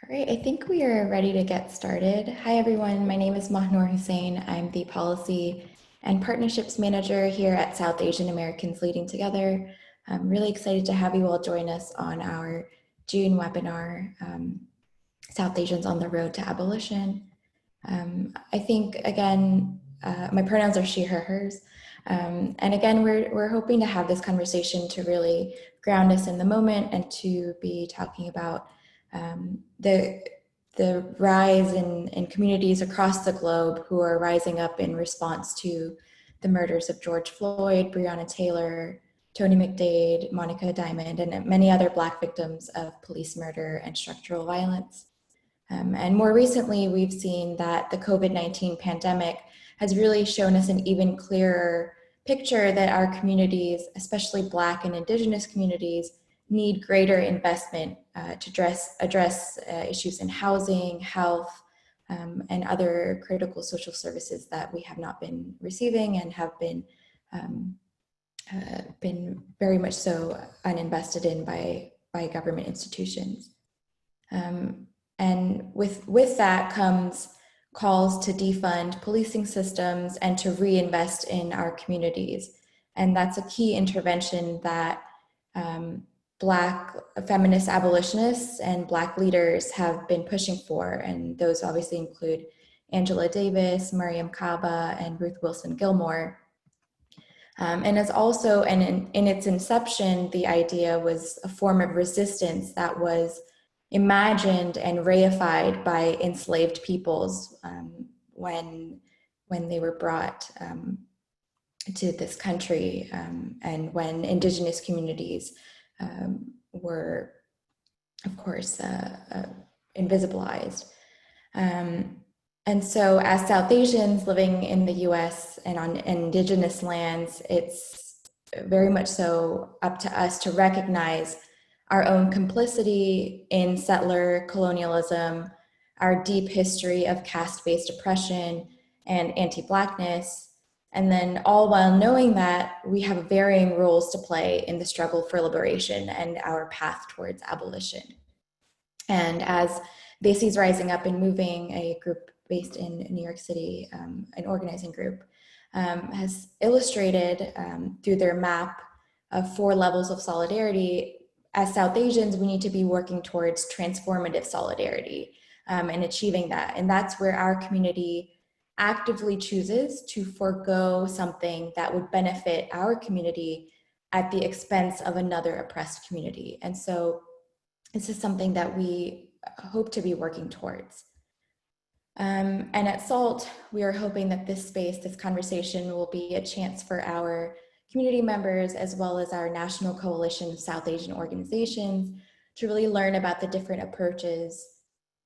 All right, I think we are ready to get started. Hi, everyone. My name is Mahnur Hussain. I'm the Policy and Partnerships Manager here at South Asian Americans Leading Together. I'm really excited to have you all join us on our June webinar, South Asians on the Road to Abolition. I think, again, my pronouns are she, her, hers. And again, we're hoping to have this conversation to really ground us in the moment and to be talking about the rise in communities across the globe who are rising up in response to the murders of George Floyd, Breonna Taylor, Tony McDade, Monica Diamond, and many other Black victims of police murder and structural violence. And more recently, we've seen that the COVID-19 pandemic has really shown us an even clearer picture that our communities, especially Black and Indigenous communities, need greater investment to address issues in housing, health, and other critical social services that we have not been receiving and have been very much so uninvested in by government institutions. And with that comes calls to defund policing systems and to reinvest in our communities. And that's a key intervention that Black feminist abolitionists and Black leaders have been pushing for. And those obviously include Angela Davis, Mariam Kaba, and Ruth Wilson Gilmore. And it's also, and in its inception, the idea was a form of resistance that was imagined and reified by enslaved peoples when they were brought to this country and when Indigenous communities were, of course, invisibilized. And so as South Asians living in the US and on Indigenous lands, it's very much so up to us to recognize our own complicity in settler colonialism, our deep history of caste-based oppression and anti-Blackness, and then all while knowing that we have varying roles to play in the struggle for liberation and our path towards abolition. And as Basi's Rising Up and Moving, a group based in New York City, an organizing group, has illustrated through their map of 4 levels of solidarity, as South Asians, we need to be working towards transformative solidarity and achieving that. And that's where our community actively chooses to forego something that would benefit our community at the expense of another oppressed community. And so this is something that we hope to be working towards. And at SALT, we are hoping that this space, this conversation will be a chance for our community members, as well as our national coalition of South Asian organizations, to really learn about the different approaches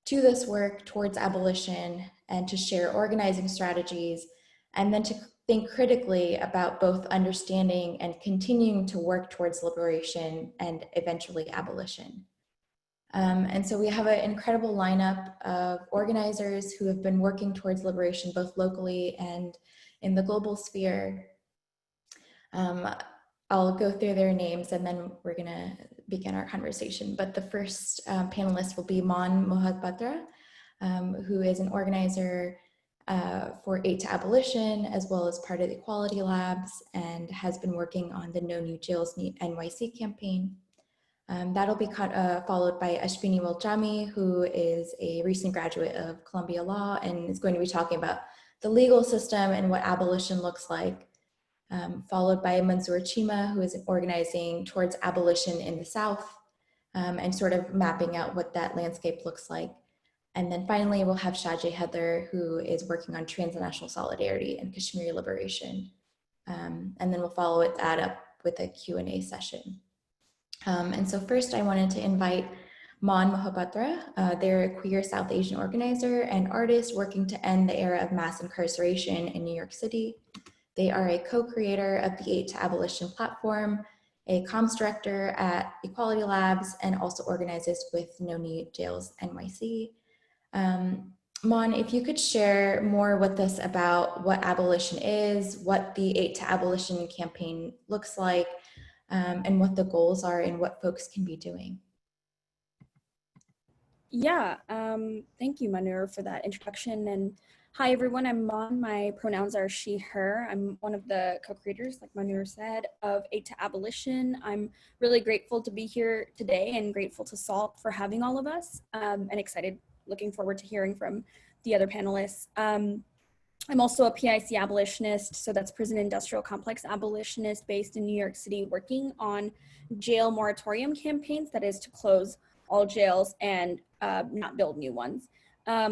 to this work towards abolition and to share organizing strategies, and then to think critically about both understanding and continuing to work towards liberation and eventually abolition. And so we have an incredible lineup of organizers who have been working towards liberation both locally and in the global sphere. I'll go through their names and then we're gonna begin our conversation. But the first panelist will be Mon Mohadbatra, who is an organizer for Aid to Abolition, as well as part of the Equality Labs, and has been working on the No New Jails NYC campaign. That'll be followed by Ashwini Waljami, who is a recent graduate of Columbia Law and is going to be talking about the legal system and what abolition looks like. Followed by Mansoor Chima, who is organizing towards abolition in the South and sort of mapping out what that landscape looks like. And then finally, we'll have Shajeh Heather, who is working on transnational solidarity and Kashmiri liberation. And then we'll follow that up with a Q&A session. And so first, I wanted to invite Mon Mohapatra. They're a queer South Asian organizer and artist working to end the era of mass incarceration in New York City. They are a co-creator of the Aid to Abolition platform, a comms director at Equality Labs, and also organizes with No New Jails NYC. Mon, if you could share more with us about what abolition is, what the Aid to Abolition campaign looks like, and what the goals are and what folks can be doing. Yeah, thank you, Manur, for that introduction. And hi, everyone. I'm Mon. My pronouns are she, her. I'm one of the co-creators, like Manur said, of Aid to Abolition. I'm really grateful to be here today and grateful to SALT for having all of us, and excited, looking forward to hearing from the other panelists. I'm also a PIC abolitionist, so that's prison industrial complex abolitionist based in New York City, working on jail moratorium campaigns, that is to close all jails and not build new ones.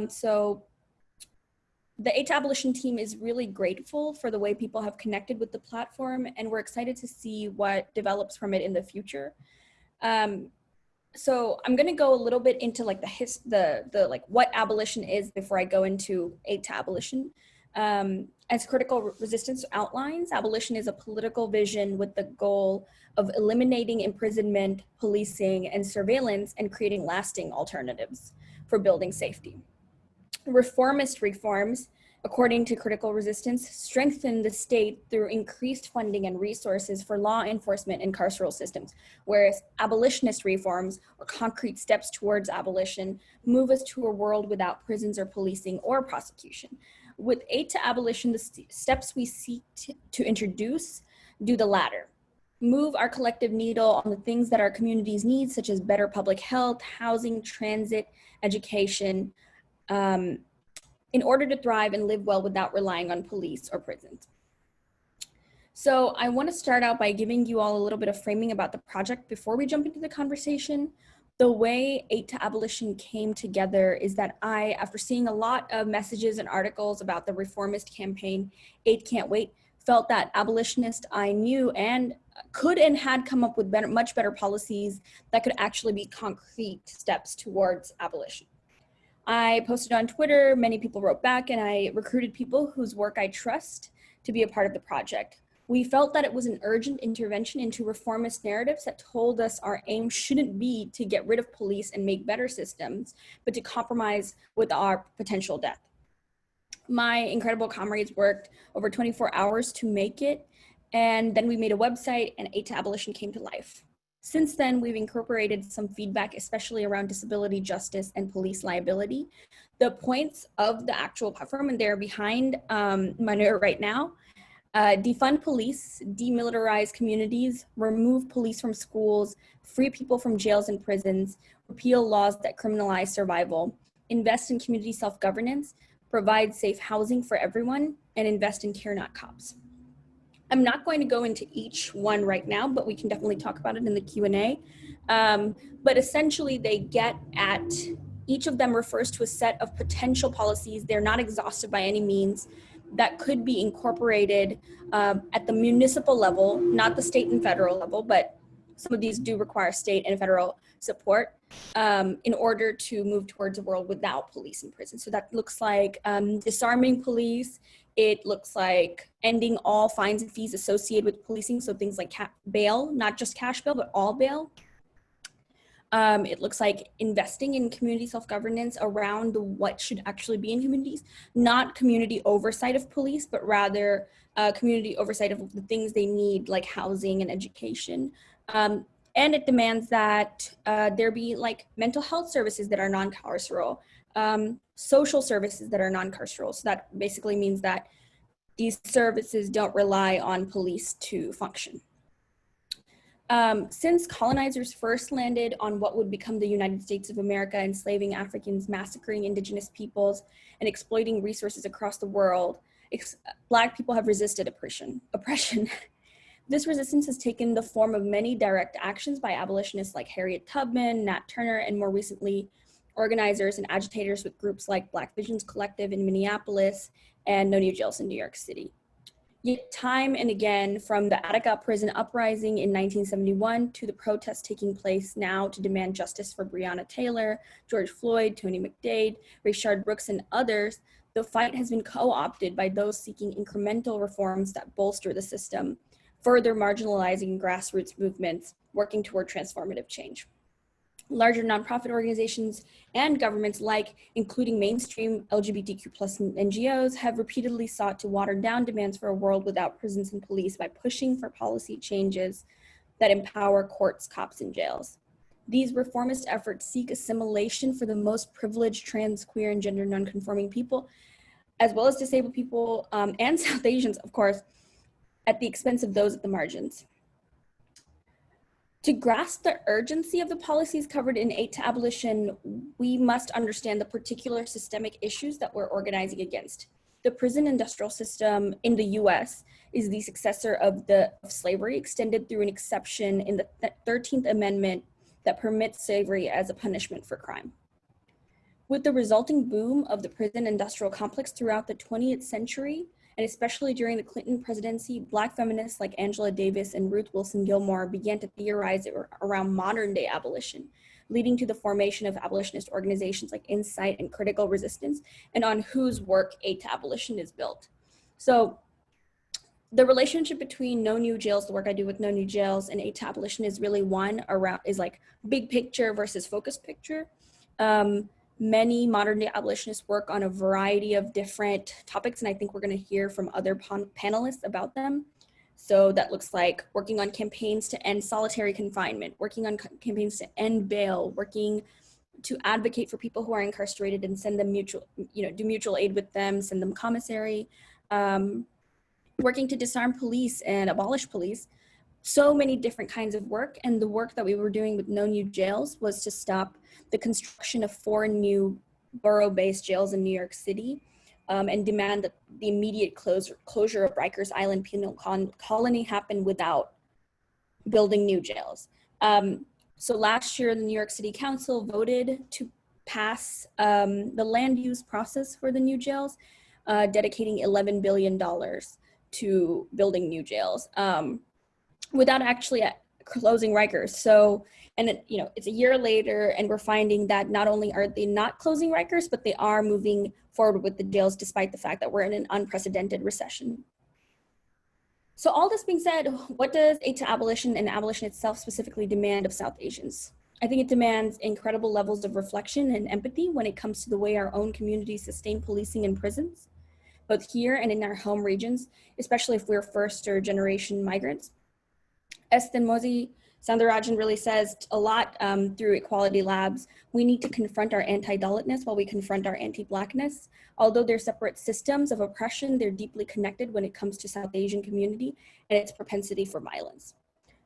So the Aid to Abolition team is really grateful for the way people have connected with the platform, and we're excited to see what develops from it in the future. So I'm going to go a little bit into like the like what abolition is before I go into Aid to Abolition. As critical resistance outlines, abolition is a political vision with the goal of eliminating imprisonment, policing, and surveillance, and creating lasting alternatives for building safety. Reformist reforms, according to critical resistance, strengthen the state through increased funding and resources for law enforcement and carceral systems, whereas abolitionist reforms, or concrete steps towards abolition, move us to a world without prisons or policing or prosecution. With Aid to Abolition, the steps we seek to introduce do the latter. Move our collective needle on the things that our communities need, such as better public health, housing, transit, education, in order to thrive and live well without relying on police or prisons. So I want to start out by giving you all a little bit of framing about the project before we jump into the conversation. The way Aid to Abolition came together is that I, after seeing a lot of messages and articles about the reformist campaign, Aid Can't Wait, felt that abolitionists I knew and could and had come up with much better policies that could actually be concrete steps towards abolition. I posted on Twitter, many people wrote back, and I recruited people whose work I trust to be a part of the project. We felt that it was an urgent intervention into reformist narratives that told us our aim shouldn't be to get rid of police and make better systems, but to compromise with our potential death. My incredible comrades worked over 24 hours to make it, and then we made a website, and Aid to Abolition came to life. Since then, we've incorporated some feedback, especially around disability justice and police liability. The points of the actual platform, and they're behind Manur right now: defund police, demilitarize communities, remove police from schools, free people from jails and prisons, repeal laws that criminalize survival, invest in community self-governance, provide safe housing for everyone, and invest in care, not cops. I'm not going to go into each one right now, but we can definitely talk about it in the Q&A. But essentially, they get at, each of them refers to a set of potential policies. They're not exhaustive by any means, that could be incorporated at the municipal level, not the state and federal level, but some of these do require state and federal support in order to move towards a world without police and prison. So that looks like disarming police. It looks like ending all fines and fees associated with policing. So things like bail, not just cash bail, but all bail. It looks like investing in community self-governance around what should actually be in communities, not community oversight of police, but rather community oversight of the things they need, like housing and education. And it demands that there be like mental health services that are non-carceral, social services that are non-carceral. So that basically means that these services don't rely on police to function. Since colonizers first landed on what would become the United States of America, enslaving Africans, massacring indigenous peoples, and exploiting resources across the world, Black people have resisted oppression. This resistance has taken the form of many direct actions by abolitionists like Harriet Tubman, Nat Turner, and more recently, organizers and agitators with groups like Black Visions Collective in Minneapolis and No New Jails in New York City. Yet time and again, from the Attica prison uprising in 1971 to the protests taking place now to demand justice for Breonna Taylor, George Floyd, Tony McDade, Rayshard Brooks, and others, the fight has been co-opted by those seeking incremental reforms that bolster the system, further marginalizing grassroots movements working toward transformative change. Larger nonprofit organizations and governments like, including mainstream LGBTQ plus NGOs, have repeatedly sought to water down demands for a world without prisons and police by pushing for policy changes that empower courts, cops, and jails. These reformist efforts seek assimilation for the most privileged trans, queer, and gender nonconforming people, as well as disabled people and South Asians, of course, at the expense of those at the margins. To grasp the urgency of the policies covered in Aid to Abolition, we must understand the particular systemic issues that we're organizing against. The prison industrial system in the US is the successor of slavery, extended through an exception in the 13th Amendment that permits slavery as a punishment for crime. With the resulting boom of the prison industrial complex throughout the 20th century, and especially during the Clinton presidency, Black feminists like Angela Davis and Ruth Wilson Gilmore began to theorize around modern day abolition, leading to the formation of abolitionist organizations like Insight and Critical Resistance, and on whose work Aid to Abolition is built. So the relationship between No New Jails, the work I do with No New Jails, and Aid to Abolition is really is like big picture versus focus picture. Many modern day abolitionists work on a variety of different topics, and I think we're going to hear from other panelists about them. So that looks like working on campaigns to end solitary confinement, working on campaigns to end bail, working to advocate for people who are incarcerated and send them do mutual aid with them, send them commissary, working to disarm police and abolish police. So many different kinds of work. And the work that we were doing with No New Jails was to stop the construction of 4 new borough-based jails in New York City, and demand that the immediate closure of Rikers Island Penal Colony happen without building new jails. So last year, the New York City Council voted to pass the land use process for the new jails, dedicating $11 billion to building new jails, without actually closing Rikers. So, and it's a year later, and we're finding that not only are they not closing Rikers, but they are moving forward with the jails, despite the fact that we're in an unprecedented recession. So all this being said, what does Aid to Abolition and abolition itself specifically demand of South Asians? I think it demands incredible levels of reflection and empathy when it comes to the way our own communities sustain policing in prisons, both here and in our home regions, especially if we're first or generation migrants. As Thenmozi Soundarajan really says a lot through Equality Labs, we need to confront our anti-Dalitness while we confront our anti-Blackness. Although they're separate systems of oppression, they're deeply connected when it comes to South Asian community and its propensity for violence.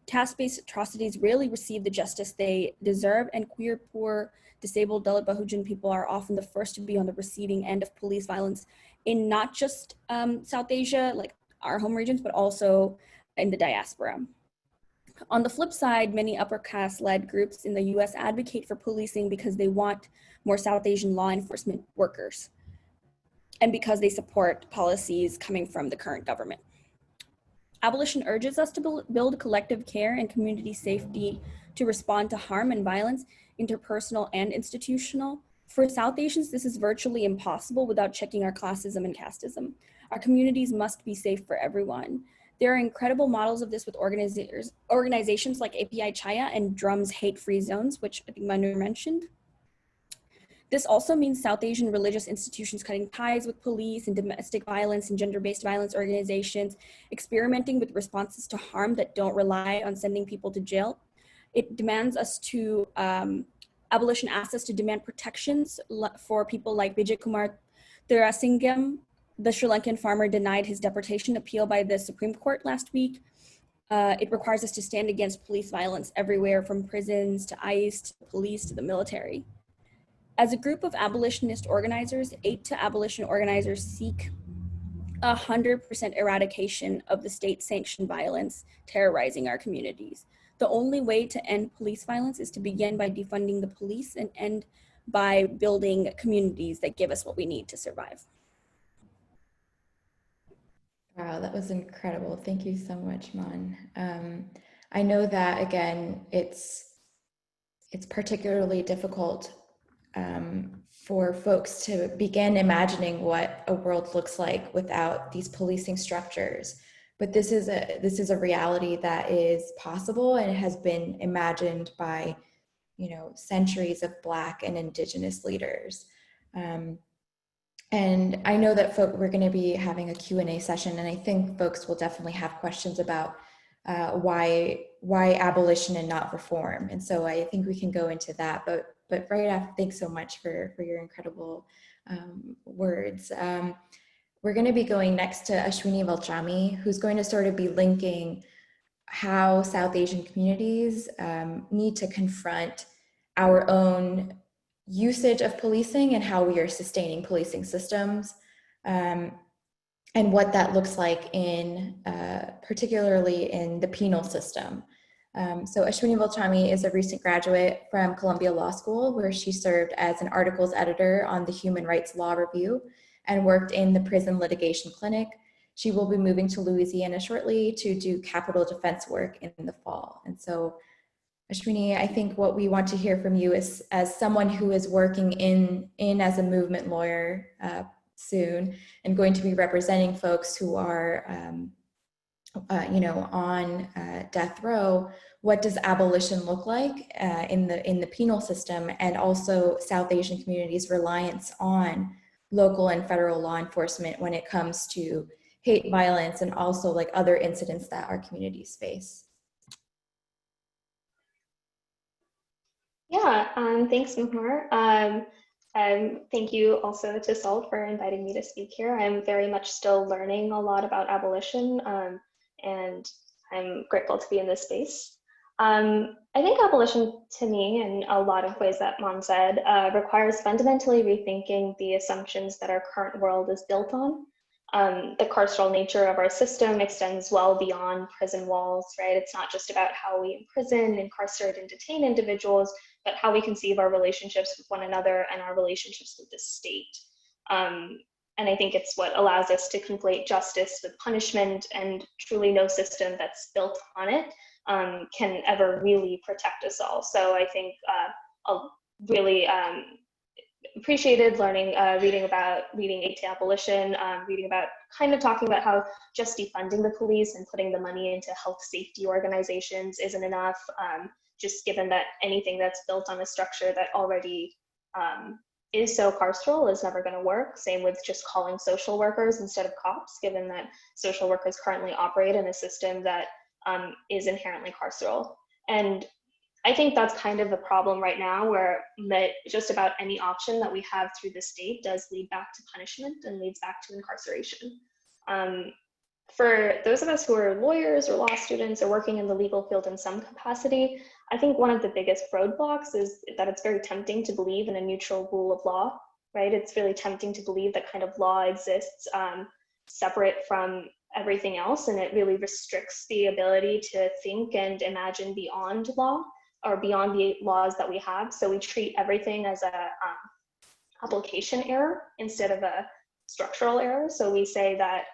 Caste-based atrocities rarely receive the justice they deserve, and queer, poor, disabled, Dalit, Bahujan people are often the first to be on the receiving end of police violence in not just South Asia, like our home regions, but also in the diaspora. On the flip side, many upper caste-led groups in the US advocate for policing because they want more South Asian law enforcement workers and because they support policies coming from the current government. Abolition urges us to build collective care and community safety to respond to harm and violence, interpersonal and institutional. For South Asians, this is virtually impossible without checking our classism and casteism. Our communities must be safe for everyone. There are incredible models of this with organizations like API Chaya and Drum's Hate-Free Zones, which I think Manu mentioned. This also means South Asian religious institutions cutting ties with police and domestic violence and gender-based violence organizations, experimenting with responses to harm that don't rely on sending people to jail. It demands us to, abolition asks us to demand protections for people like Vijay Kumar Thurasingam. The Sri Lankan farmer denied his deportation appeal by the Supreme Court last week. It requires us to stand against police violence everywhere, from prisons to ICE to the police to the military. As a group of abolitionist organizers, Aid to Abolition organizers seek 100% eradication of the state-sanctioned violence terrorizing our communities. The only way to end police violence is to begin by defunding the police and end by building communities that give us what we need to survive. Wow, that was incredible. Thank you so much, Mon. I know that, again, it's particularly difficult for folks to begin imagining what a world looks like without these policing structures. But this is a reality that is possible, and it has been imagined by, centuries of Black and Indigenous leaders. And I know that we're going to be having a Q&A session, and I think folks will definitely have questions about why why abolition and not reform. And so I think we can go into that, but right after, thanks so much for your incredible words. We're going to be going next to Ashwini Valchami, who's going to sort of be linking how South Asian communities need to confront our own usage of policing and how we are sustaining policing systems, and what that looks like in particularly in the penal system. So Ashwini Valchami is a recent graduate from Columbia Law School, where she served as an articles editor on the Human Rights Law Review and worked in the Prison Litigation Clinic. She will be moving to Louisiana shortly to do capital defense work in the fall. And so, Ashwini, I think what we want to hear from you is, as someone who is working in as a movement lawyer soon, and going to be representing folks who are on death row, what does abolition look like in the penal system, and also South Asian communities' reliance on local and federal law enforcement when it comes to hate violence and also like other incidents that our communities face? Yeah, thanks, Mahar. Thank you also to Salt for inviting me to speak here. I'm very much still learning a lot about abolition, and I'm grateful to be in this space. I think abolition, to me, in a lot of ways that Mon said, requires fundamentally rethinking the assumptions that our current world is built on. The carceral nature of our system extends well beyond prison walls, right? It's not just about how we imprison, incarcerate, and detain individuals, but how we conceive our relationships with one another and our relationships with the state. And I think it's what allows us to conflate justice with punishment, and truly no system that's built on it can ever really protect us all. So I think I'll really appreciated learning, reading anti-Abolition, reading about kind of talking about how just defunding the police and putting the money into health safety organizations isn't enough, just given that anything that's built on a structure that already is so carceral is never going to work. Same with just calling social workers instead of cops, given that social workers currently operate in a system that is inherently carceral. And I think that's kind of the problem right now, where just about any option that we have through the state does lead back to punishment and leads back to incarceration. For those of us who are lawyers or law students or working in the legal field in some capacity, I think one of the biggest roadblocks is that it's very tempting to believe in a neutral rule of law, right? It's really tempting to believe that kind of law exists separate from everything else, and it really restricts the ability to think and imagine beyond law, or beyond the laws that we have. So we treat everything as a application error instead of a structural error. So we say that,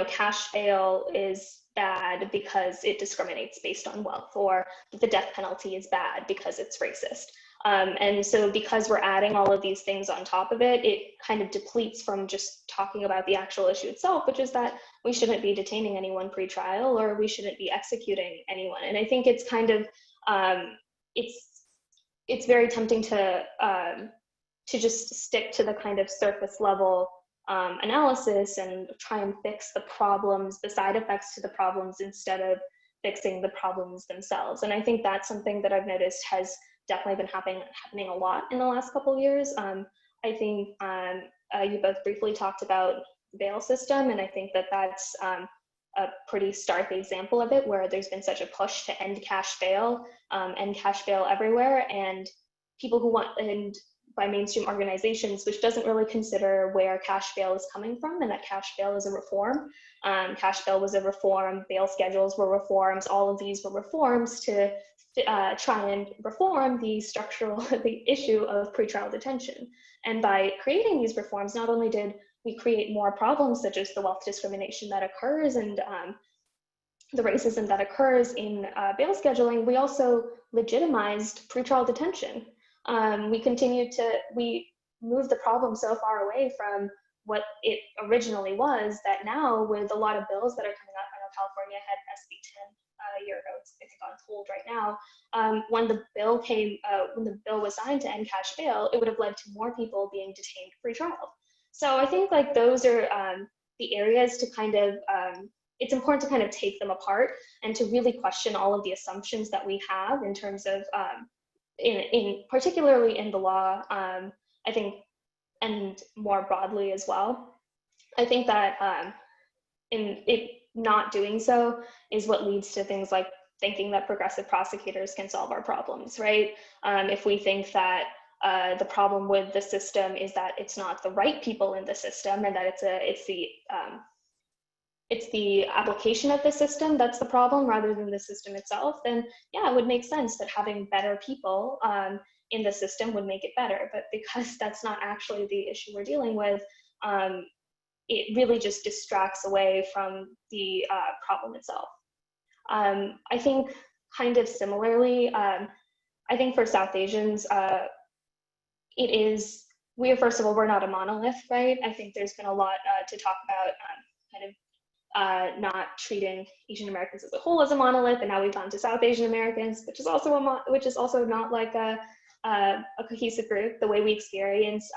cash bail is bad because it discriminates based on wealth, or the death penalty is bad because it's racist. And so because we're adding all of these things on top of it, it kind of depletes from just talking about the actual issue itself, which is that we shouldn't be detaining anyone pre-trial, or we shouldn't be executing anyone. And I think it's kind of, it's very tempting to just stick to the kind of surface level analysis and try and fix the problems, the side effects to the problems, instead of fixing the problems themselves. And I think that's something that I've noticed has definitely been happening a lot in the last couple of years. I think you both briefly talked about the bail system, and I think that that's a pretty stark example of it, where there's been such a push to end cash bail everywhere, and people who want, and by mainstream organizations, which doesn't really consider where cash bail is coming from, and that cash bail is a reform. Cash bail was a reform, bail schedules were reforms, all of these were reforms to try and reform the issue of pretrial detention. And by creating these reforms, not only did we create more problems, such as the wealth discrimination that occurs and the racism that occurs in bail scheduling, we also legitimized pretrial detention. We moved the problem so far away from what it originally was, that now with a lot of bills that are coming up, I know California had SB 10 a year ago, it's I think on hold right now. When the bill was signed to end cash bail, it would have led to more people being detained pre-trial. So I think like those are the areas to kind of it's important to kind of take them apart and to really question all of the assumptions that we have in terms of, in particularly in the law, I think, and more broadly as well. I think that in it not doing so is what leads to things like thinking that progressive prosecutors can solve our problems, right? If we think that the problem with the system is that it's not the right people in the system, and that it's the application of the system that's the problem rather than the system itself, then yeah, it would make sense that having better people in the system would make it better. But because that's not actually the issue we're dealing with, it really just distracts away from the problem itself. I think kind of similarly, I think for South Asians, first of all, we're not a monolith, right? I think there's been a lot to talk about not treating Asian Americans as a whole as a monolith, and now we've gone to South Asian Americans, which is also not like a cohesive group. The way we experience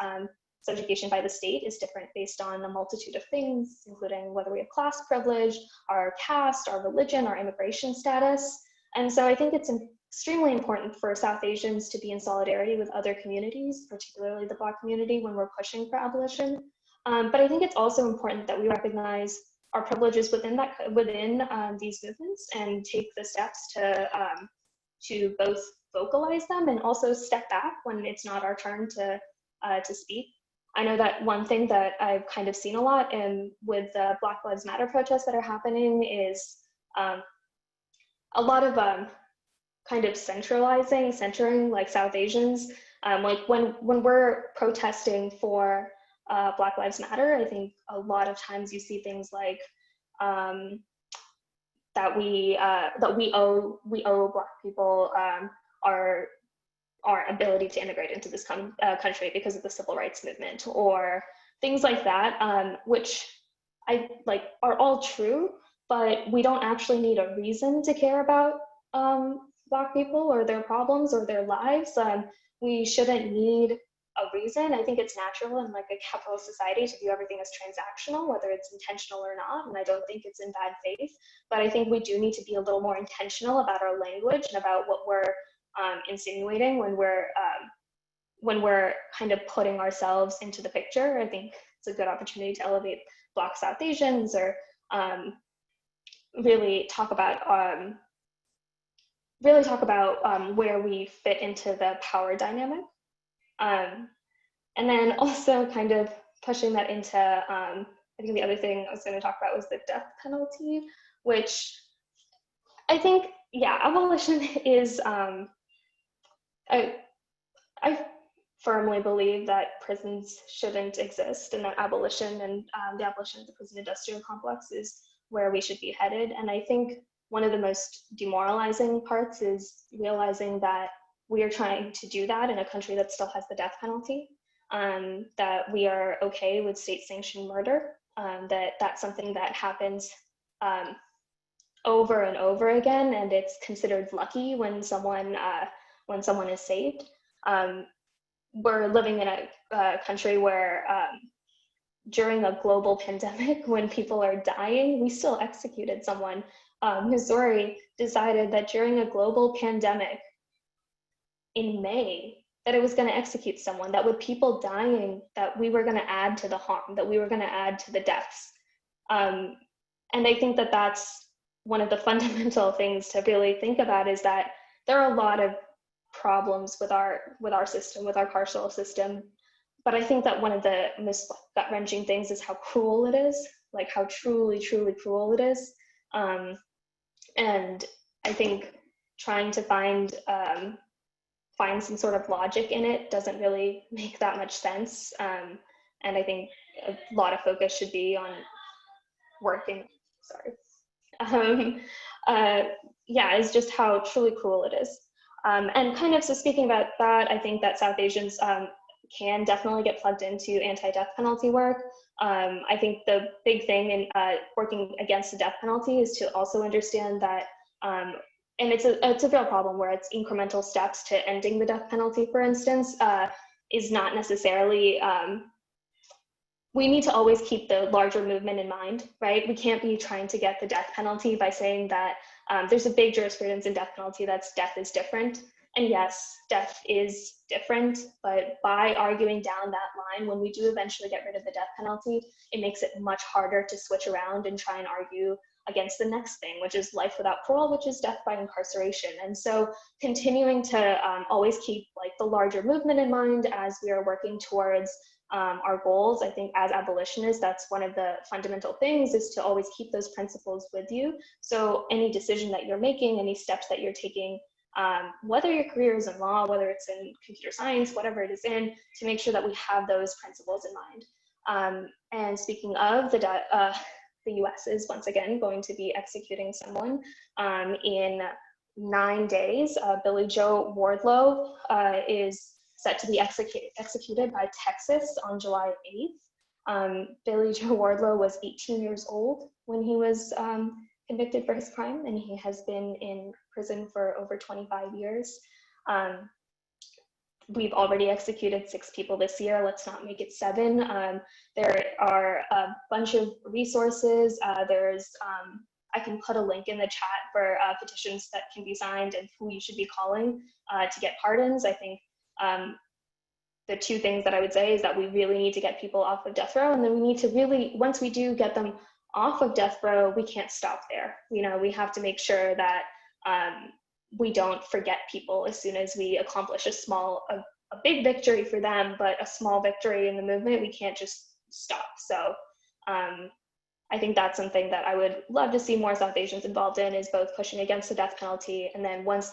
subjugation by the state is different based on a multitude of things, including whether we have class privilege, our caste, our religion, our immigration status. And so I think it's extremely important for South Asians to be in solidarity with other communities, particularly the Black community, when we're pushing for abolition. But I think it's also important that we recognize our privileges within these movements and take the steps to both vocalize them and also step back when it's not our turn to speak. I know that one thing that I've kind of seen a lot with the Black Lives Matter protests that are happening is a lot of kind of centering like South Asians. Like when we're protesting for Black Lives Matter, I think a lot of times you see things like that we owe Black people our ability to immigrate into this country because of the civil rights movement, or things like that, which I like are all true, but we don't actually need a reason to care about Black people or their problems or their lives. We shouldn't need a reason. I think it's natural in like a capitalist society to view everything as transactional, whether it's intentional or not, and I don't think it's in bad faith, but I think we do need to be a little more intentional about our language and about what we're insinuating when we're kind of putting ourselves into the picture. I think it's a good opportunity to elevate Black South Asians, or really talk about where we fit into the power dynamic. And then also kind of pushing that into, I think the other thing I was going to talk about was the death penalty, which I think, yeah, abolition is, I firmly believe that prisons shouldn't exist, and that abolition and the abolition of the prison industrial complex is where we should be headed. And I think one of the most demoralizing parts is realizing that we are trying to do that in a country that still has the death penalty, that we are okay with state-sanctioned murder, that's something that happens over and over again, and it's considered lucky when someone is saved. We're living in a country where during a global pandemic, when people are dying, we still executed someone. Missouri decided that during a global pandemic in May, that it was going to execute someone, that with people dying, that we were going to add to the harm, that we were going to add to the deaths. And I think that that's one of the fundamental things to really think about, is that there are a lot of problems with our system, with our carceral system. But I think that one of the most gut-wrenching things is how cruel it is, like how truly, truly cruel it is. And I think trying to find some sort of logic in it doesn't really make that much sense. And I think a lot of focus should be on working, it's just how truly cruel it is. And kind of, so speaking about that, I think that South Asians can definitely get plugged into anti-death penalty work. I think the big thing in working against the death penalty is to also understand that, and it's a real problem where it's incremental steps to ending the death penalty, for instance, is not necessarily we need to always keep the larger movement in mind, right? We can't be trying to get the death penalty by saying that there's a big jurisprudence in death penalty that's death is different. And yes, death is different, but by arguing down that line, when we do eventually get rid of the death penalty, it makes it much harder to switch around and try and argue against the next thing, which is life without parole, which is death by incarceration. And so continuing to always keep like the larger movement in mind as we are working towards our goals. I think as abolitionists, that's one of the fundamental things, is to always keep those principles with you. So any decision that you're making, any steps that you're taking, whether your career is in law, whether it's in computer science, whatever it is in, to make sure that we have those principles in mind. And speaking of the US is once again going to be executing someone in 9 days. Billy Joe Wardlow is set to be executed by Texas on July 8th. Billy Joe Wardlow was 18 years old when he was convicted for his crime, and he has been in prison for over 25 years. We've already executed 6 people this year. Let's not make it 7. There are a bunch of resources. I can put a link in the chat for petitions that can be signed and who you should be calling to get pardons. I think the 2 things that I would say is that we really need to get people off of death row, and then we need to really, once we do get them off of death row, we can't stop there. You know, we have to make sure that we don't forget people as soon as we accomplish a big victory for them, but a small victory in the movement. We can't just stop. So I think that's something that I would love to see more South Asians involved in, is both pushing against the death penalty, and then once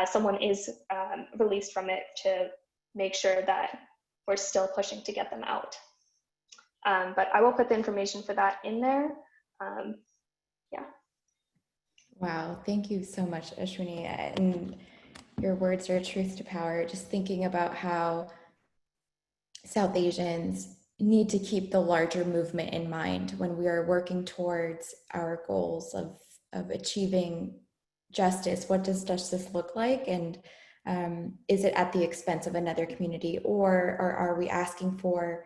someone is released from it, to make sure that we're still pushing to get them out. But I will put the information for that in there. Yeah. Wow, thank you so much, Ashwini. And your words are truth to power. Just thinking about how South Asians need to keep the larger movement in mind when we are working towards our goals of achieving justice. What does justice look like? And is it at the expense of another community, or are we asking for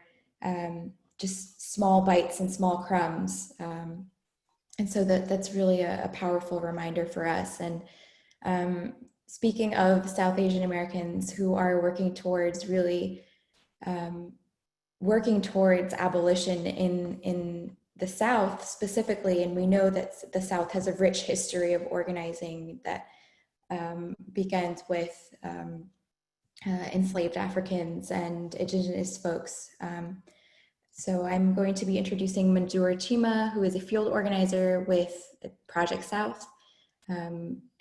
just small bites and small crumbs? And so that's really a powerful reminder for us. And speaking of South Asian Americans who are working towards really working towards abolition in the South specifically, and we know that the South has a rich history of organizing that begins with enslaved Africans and indigenous folks. So I'm going to be introducing Manzoor Chima, who is a field organizer with Project South.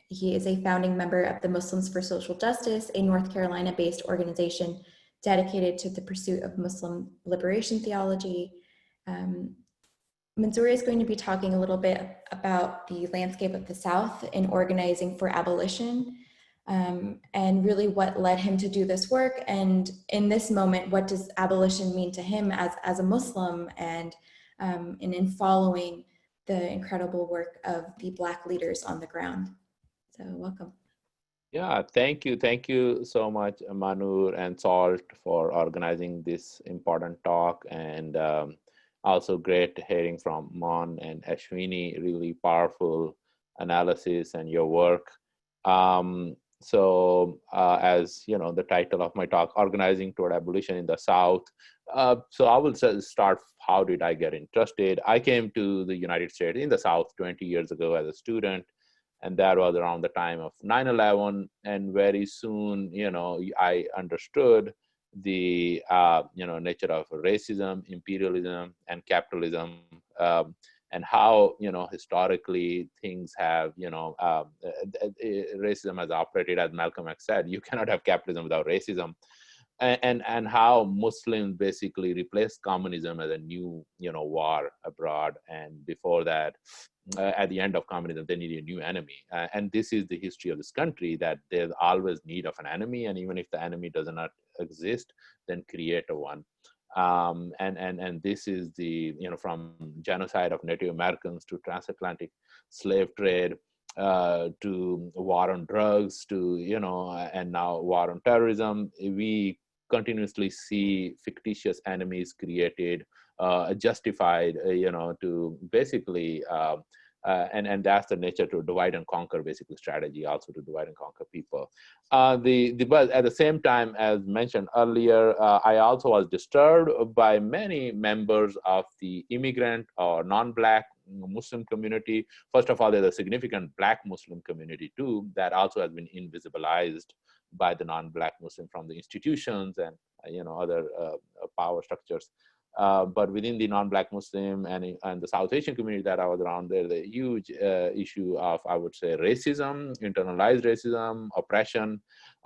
He is a founding member of the Muslims for Social Justice, a North Carolina-based organization dedicated to the pursuit of Muslim liberation theology. Manzoor is going to be talking a little bit about the landscape of the South in organizing for abolition, and really what led him to do this work. And in this moment, what does abolition mean to him as a Muslim, and in following the incredible work of the Black leaders on the ground. So welcome. Yeah, thank you. Thank you so much, Manur and Salt, for organizing this important talk. And also great hearing from Mon and Ashwini, really powerful analysis and your work. So as you know, the title of my talk, Organizing Toward Abolition in the South. So I will start, how did I get interested? I came to the United States in the South 20 years ago as a student. And that was around the time of 9/11. And very soon, you know, I understood the, nature of racism, imperialism, and capitalism, and how, historically things have, racism has operated, as Malcolm X said, you cannot have capitalism without racism. And how Muslims basically replaced communism as a new, war abroad. And before that, at the end of communism, they needed a new enemy. And this is the history of this country, that there's always need of an enemy. And even if the enemy does not exist, then create a one. And this is the, from genocide of Native Americans to transatlantic slave trade, to war on drugs, to, and now war on terrorism. We continuously see fictitious enemies created, justified, to basically, and that's the nature to divide and conquer, basically strategy also to divide and conquer people. But at the same time, as mentioned earlier, I also was disturbed by many members of the immigrant or non-Black Muslim community. First of all, there's a significant Black Muslim community too that also has been invisibilized by the non-Black Muslim from the institutions and other power structures. But within the non-Black Muslim and the South Asian community that I was around, there's a huge issue of, I would say, racism, internalized racism, oppression.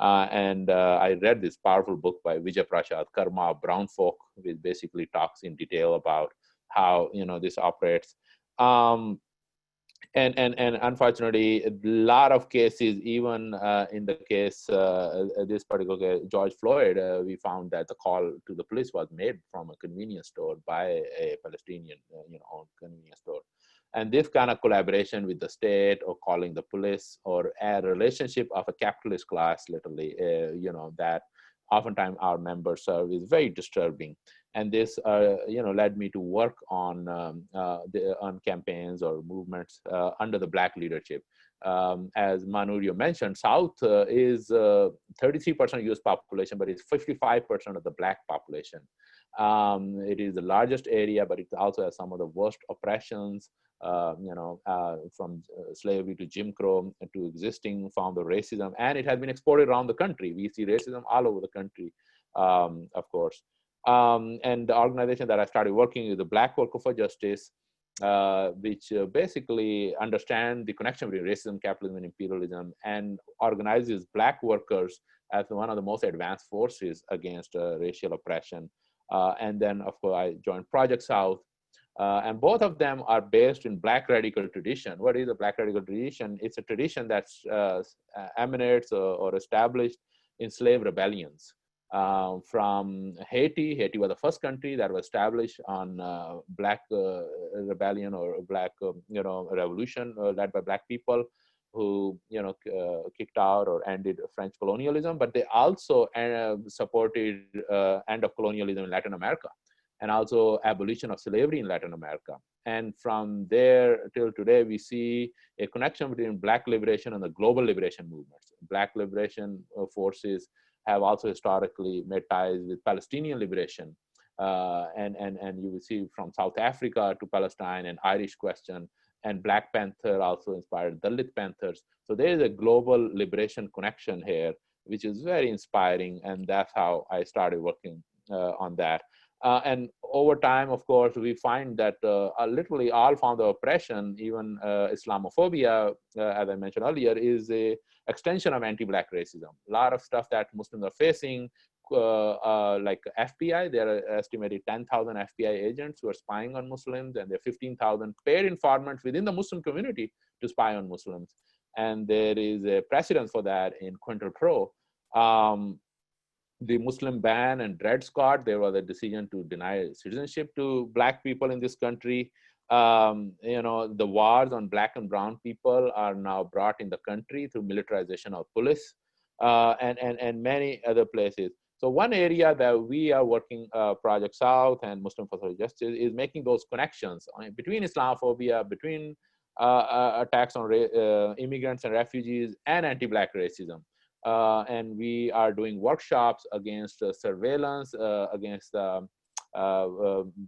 And I read this powerful book by Vijay Prashad, Karma of Brown Folk, which basically talks in detail about how this operates. And unfortunately, a lot of cases, even in the case, this particular case, George Floyd, we found that the call to the police was made from a convenience store by a Palestinian, owned convenience store. And this kind of collaboration with the state or calling the police or a relationship of a capitalist class, literally, that oftentimes our members serve is very disturbing. And this, led me to work on campaigns or movements under the Black leadership. As Manurio mentioned, South is 33% U.S. population, but it's 55% of the Black population. It is the largest area, but it also has some of the worst oppressions, from slavery to Jim Crow to existing form of racism, and it has been exported around the country. We see racism all over the country, of course. And the organization that I started working with, the Black Worker for Justice, which basically understand the connection between racism, capitalism, and imperialism, and organizes Black workers as one of the most advanced forces against racial oppression. And then, of course, I joined Project South. And both of them are based in Black radical tradition. What is a Black radical tradition? It's a tradition that emanates or established in slave rebellions. From Haiti. Haiti was the first country that was established on Black rebellion or Black, revolution led by Black people who, kicked out or ended French colonialism. But they also supported end of colonialism in Latin America, and also abolition of slavery in Latin America. And from there till today, we see a connection between Black liberation and the global liberation movements. Black liberation forces have also historically made ties with Palestinian liberation. And you will see from South Africa to Palestine and Irish question, and Black Panther also inspired Dalit Panthers. So there is a global liberation connection here, which is very inspiring. And that's how I started working on that. And over time, of course, we find that literally all forms of oppression, even Islamophobia, as I mentioned earlier, is a extension of anti-Black racism. A lot of stuff that Muslims are facing, like FBI, there are estimated 10,000 FBI agents who are spying on Muslims, and there are 15,000 paid informants within the Muslim community to spy on Muslims. And there is a precedent for that in COINTELPRO. The Muslim ban and Dred Scott, there was a decision to deny citizenship to Black people in this country. The wars on Black and brown people are now brought in the country through militarization of police and many other places. So one area that we are working, Project South and Muslim for Social Justice, is making those connections between Islamophobia, between attacks on immigrants and refugees, and anti-Black racism. And we are doing workshops against surveillance, against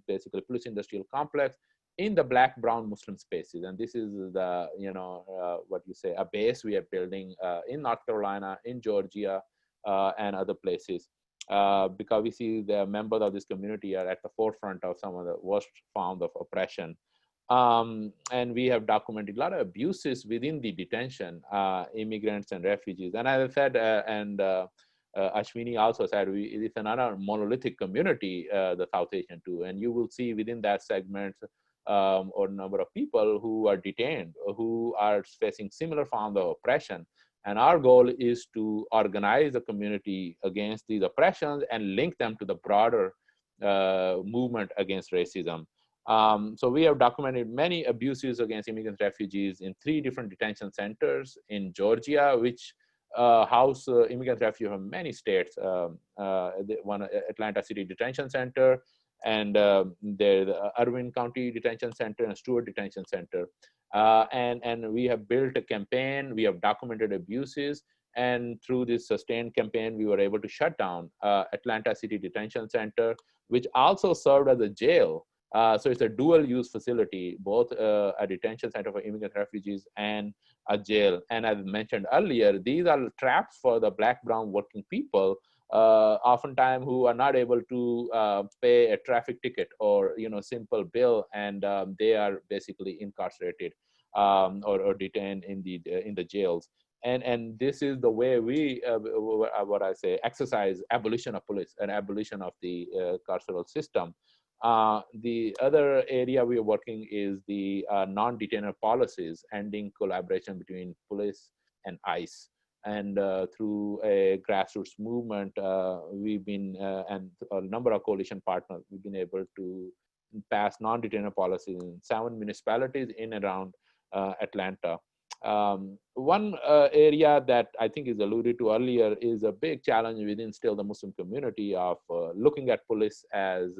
basically police industrial complex in the Black, brown Muslim spaces. And this is the, what you say, a base we are building in North Carolina, in Georgia, and other places. Because we see the members of this community are at the forefront of some of the worst forms of oppression. And we have documented a lot of abuses within the detention, immigrants and refugees. And as I said, Ashwini also said, it's another monolithic community, the South Asian too. And you will see within that segment or number of people who are detained, who are facing similar forms of oppression. And our goal is to organize the community against these oppressions and link them to the broader movement against racism. So we have documented many abuses against immigrant refugees in 3 different detention centers in Georgia, which house immigrant refugees from many states. One Atlanta City Detention Center, and there's the Irvine County Detention Center and Stewart Detention Center. And we have built a campaign, we have documented abuses, and through this sustained campaign, we were able to shut down Atlanta City Detention Center, which also served as a jail. So it's a dual use facility, both a detention center for immigrant refugees and a jail. And as mentioned earlier, these are traps for the Black, brown working people, oftentimes who are not able to pay a traffic ticket or simple bill, and they are basically incarcerated or detained in the jails. And this is the way we what I say exercise abolition of police and abolition of the carceral system. The other area we are working is the non-detainer policies, ending collaboration between police and ICE. And through a grassroots movement, we've been, and a number of coalition partners, we've been able to pass non-detainer policies in 7 municipalities in and around Atlanta. One area that I think is alluded to earlier is a big challenge within still the Muslim community of looking at police as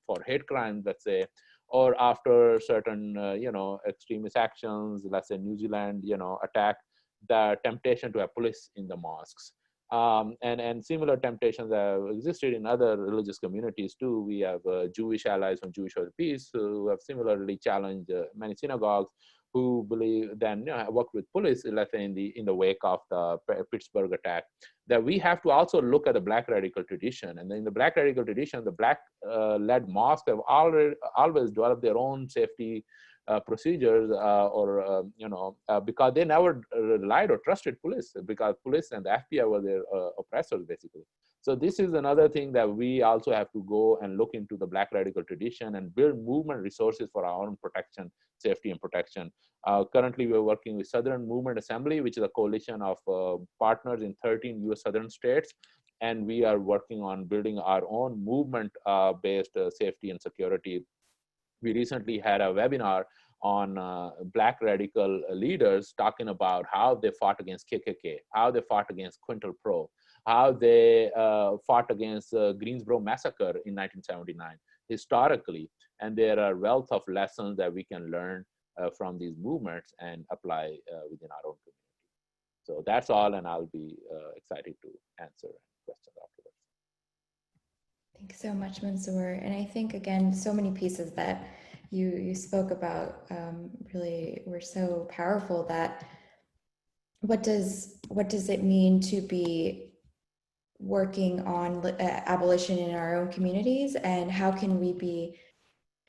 for hate crimes, let's say, or after certain extremist actions, let's say New Zealand attack, the temptation to have police in the mosques. And similar temptations have existed in other religious communities too. We have Jewish allies from Jewish for Peace who have similarly challenged many synagogues, who believe then work with police, let's say in the wake of the Pittsburgh attack, that we have to also look at the Black radical tradition. And in the Black radical tradition, the Black led mosques have always developed their own safety procedures, because they never relied or trusted police, because police and the FBI were their oppressors basically. So this is another thing that we also have to go and look into the Black radical tradition and build movement resources for our own protection, safety and protection. Currently, we're working with Southern Movement Assembly, which is a coalition of partners in 13 US Southern states. And we are working on building our own movement-based safety and security. We recently had a webinar on Black radical leaders talking about how they fought against KKK, how they fought against Quintal-Pro, how they fought against Greensboro massacre in 1979 historically. And there are wealth of lessons that we can learn from these movements and apply within our own community. So that's all, and I'll be excited to answer questions afterwards. Thanks so much, Mansoor. And I think, again, so many pieces that you spoke about really were so powerful. That what does it mean to be working on abolition in our own communities, and how can we be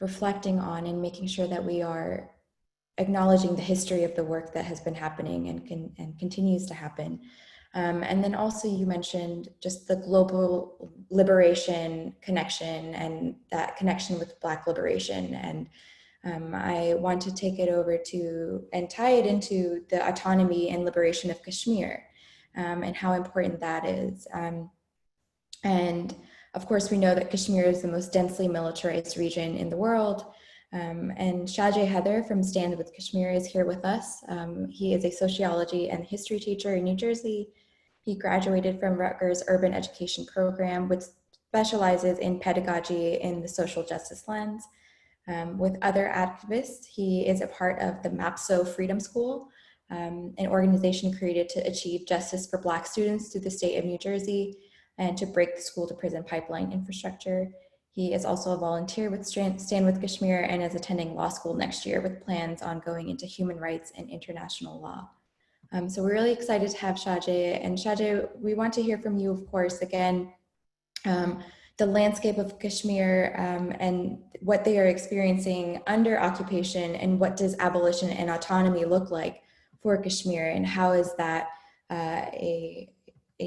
reflecting on and making sure that we are acknowledging the history of the work that has been happening and continues to happen. And then also you mentioned just the global liberation connection and that connection with Black liberation. And I want to take it over to and tie it into the autonomy and liberation of Kashmir, and how important that is. And of course, we know that Kashmir is the most densely militarized region in the world. And Shajay Heather from Stand with Kashmir is here with us. He is a sociology and history teacher in New Jersey. He graduated from Rutgers Urban Education Program, which specializes in pedagogy in the social justice lens. With other activists, he is a part of the MAPSO Freedom School, an organization created to achieve justice for Black students through the state of New Jersey and to break the school to prison pipeline infrastructure. He is also a volunteer with Stand with Kashmir and is attending law school next year with plans on going into human rights and international law. So we're really excited to have Shajay. And Shajay, we want to hear from you, of course, again, the landscape of Kashmir and what they are experiencing under occupation, and what does abolition and autonomy look like for Kashmir, and how is that a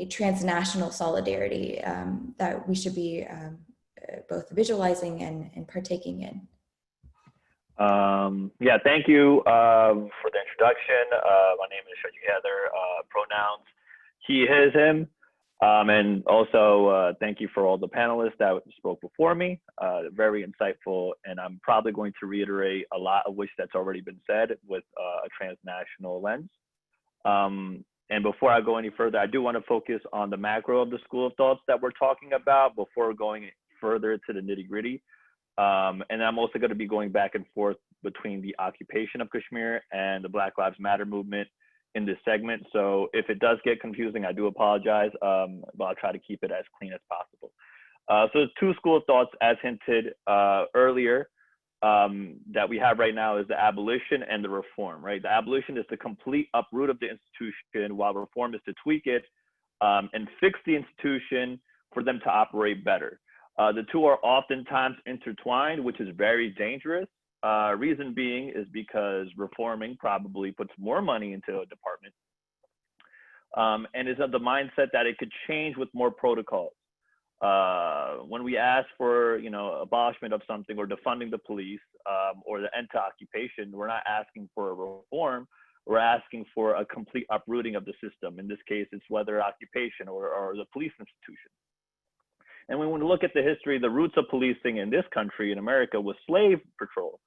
transnational solidarity that we should be both visualizing and partaking in. Yeah, thank you for the introduction. My name is Shajay Heather, pronouns he, his, him. And also thank you for all the panelists that spoke before me. Very insightful, and I'm probably going to reiterate a lot of which that's already been said with a transnational lens. And before I go any further, I do want to focus on the macro of the school of thoughts that we're talking about before going further to the nitty gritty. And I'm also going to be going back and forth between the occupation of Kashmir and the Black Lives Matter movement in this segment. So if it does get confusing, I do apologize, but I'll try to keep it as clean as possible. So the two school of thoughts, as hinted earlier, that we have right now is the abolition and the reform, right? The abolition is the complete uproot of the institution, while reform is to tweak it and fix the institution for them to operate better. The two are oftentimes intertwined, which is very dangerous. Reason being is because reforming probably puts more money into a department and is of the mindset that it could change with more protocols. When we ask for, abolishment of something or defunding the police or the end to occupation, we're not asking for a reform. We're asking for a complete uprooting of the system. In this case, it's whether occupation or the police institution. And when we look at the history, the roots of policing in this country, in America, was slave patrol.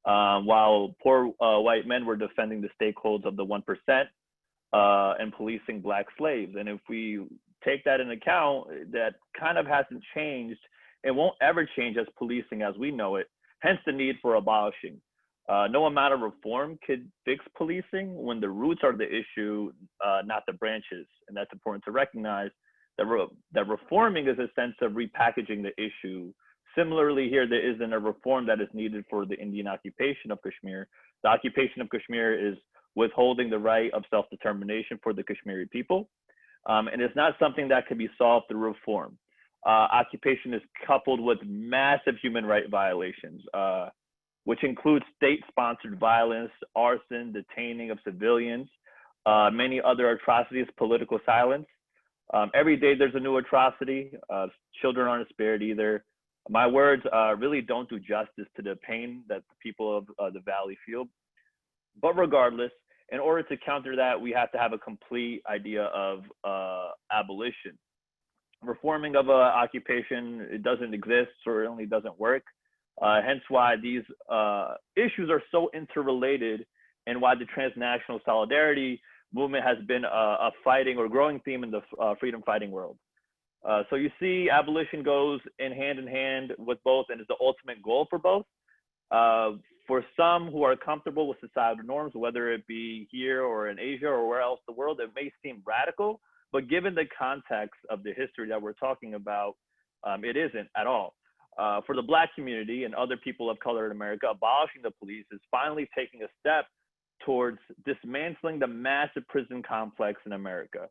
While poor white men were defending the stakeholders of the 1% and policing Black slaves. And if we take that into account, that kind of hasn't changed. It won't ever change as policing as we know it, hence the need for abolishing. No amount of reform could fix policing when the roots are the issue, not the branches. And that's important to recognize. That reforming is a sense of repackaging the issue. Similarly here, there isn't a reform that is needed for the Indian occupation of Kashmir. The occupation of Kashmir is withholding the right of self-determination for the Kashmiri people. And it's not something that can be solved through reform. Occupation is coupled with massive human rights violations, which includes state-sponsored violence, arson, detaining of civilians, many other atrocities, political silence. Every day there's a new atrocity. Children aren't spared either. My words really don't do justice to the pain that the people of the Valley feel. But regardless, in order to counter that, we have to have a complete idea of abolition. Reforming of occupation, it doesn't exist or it only doesn't work. Hence why these issues are so interrelated and why the transnational solidarity movement has been a fighting or growing theme in the freedom fighting world. So you see abolition goes in hand with both and is the ultimate goal for both. For some who are comfortable with societal norms, whether it be here or in Asia or where else in the world, it may seem radical, but given the context of the history that we're talking about, it isn't at all. For the Black community and other people of color in America, abolishing the police is finally taking a step towards dismantling the massive prison complex in America.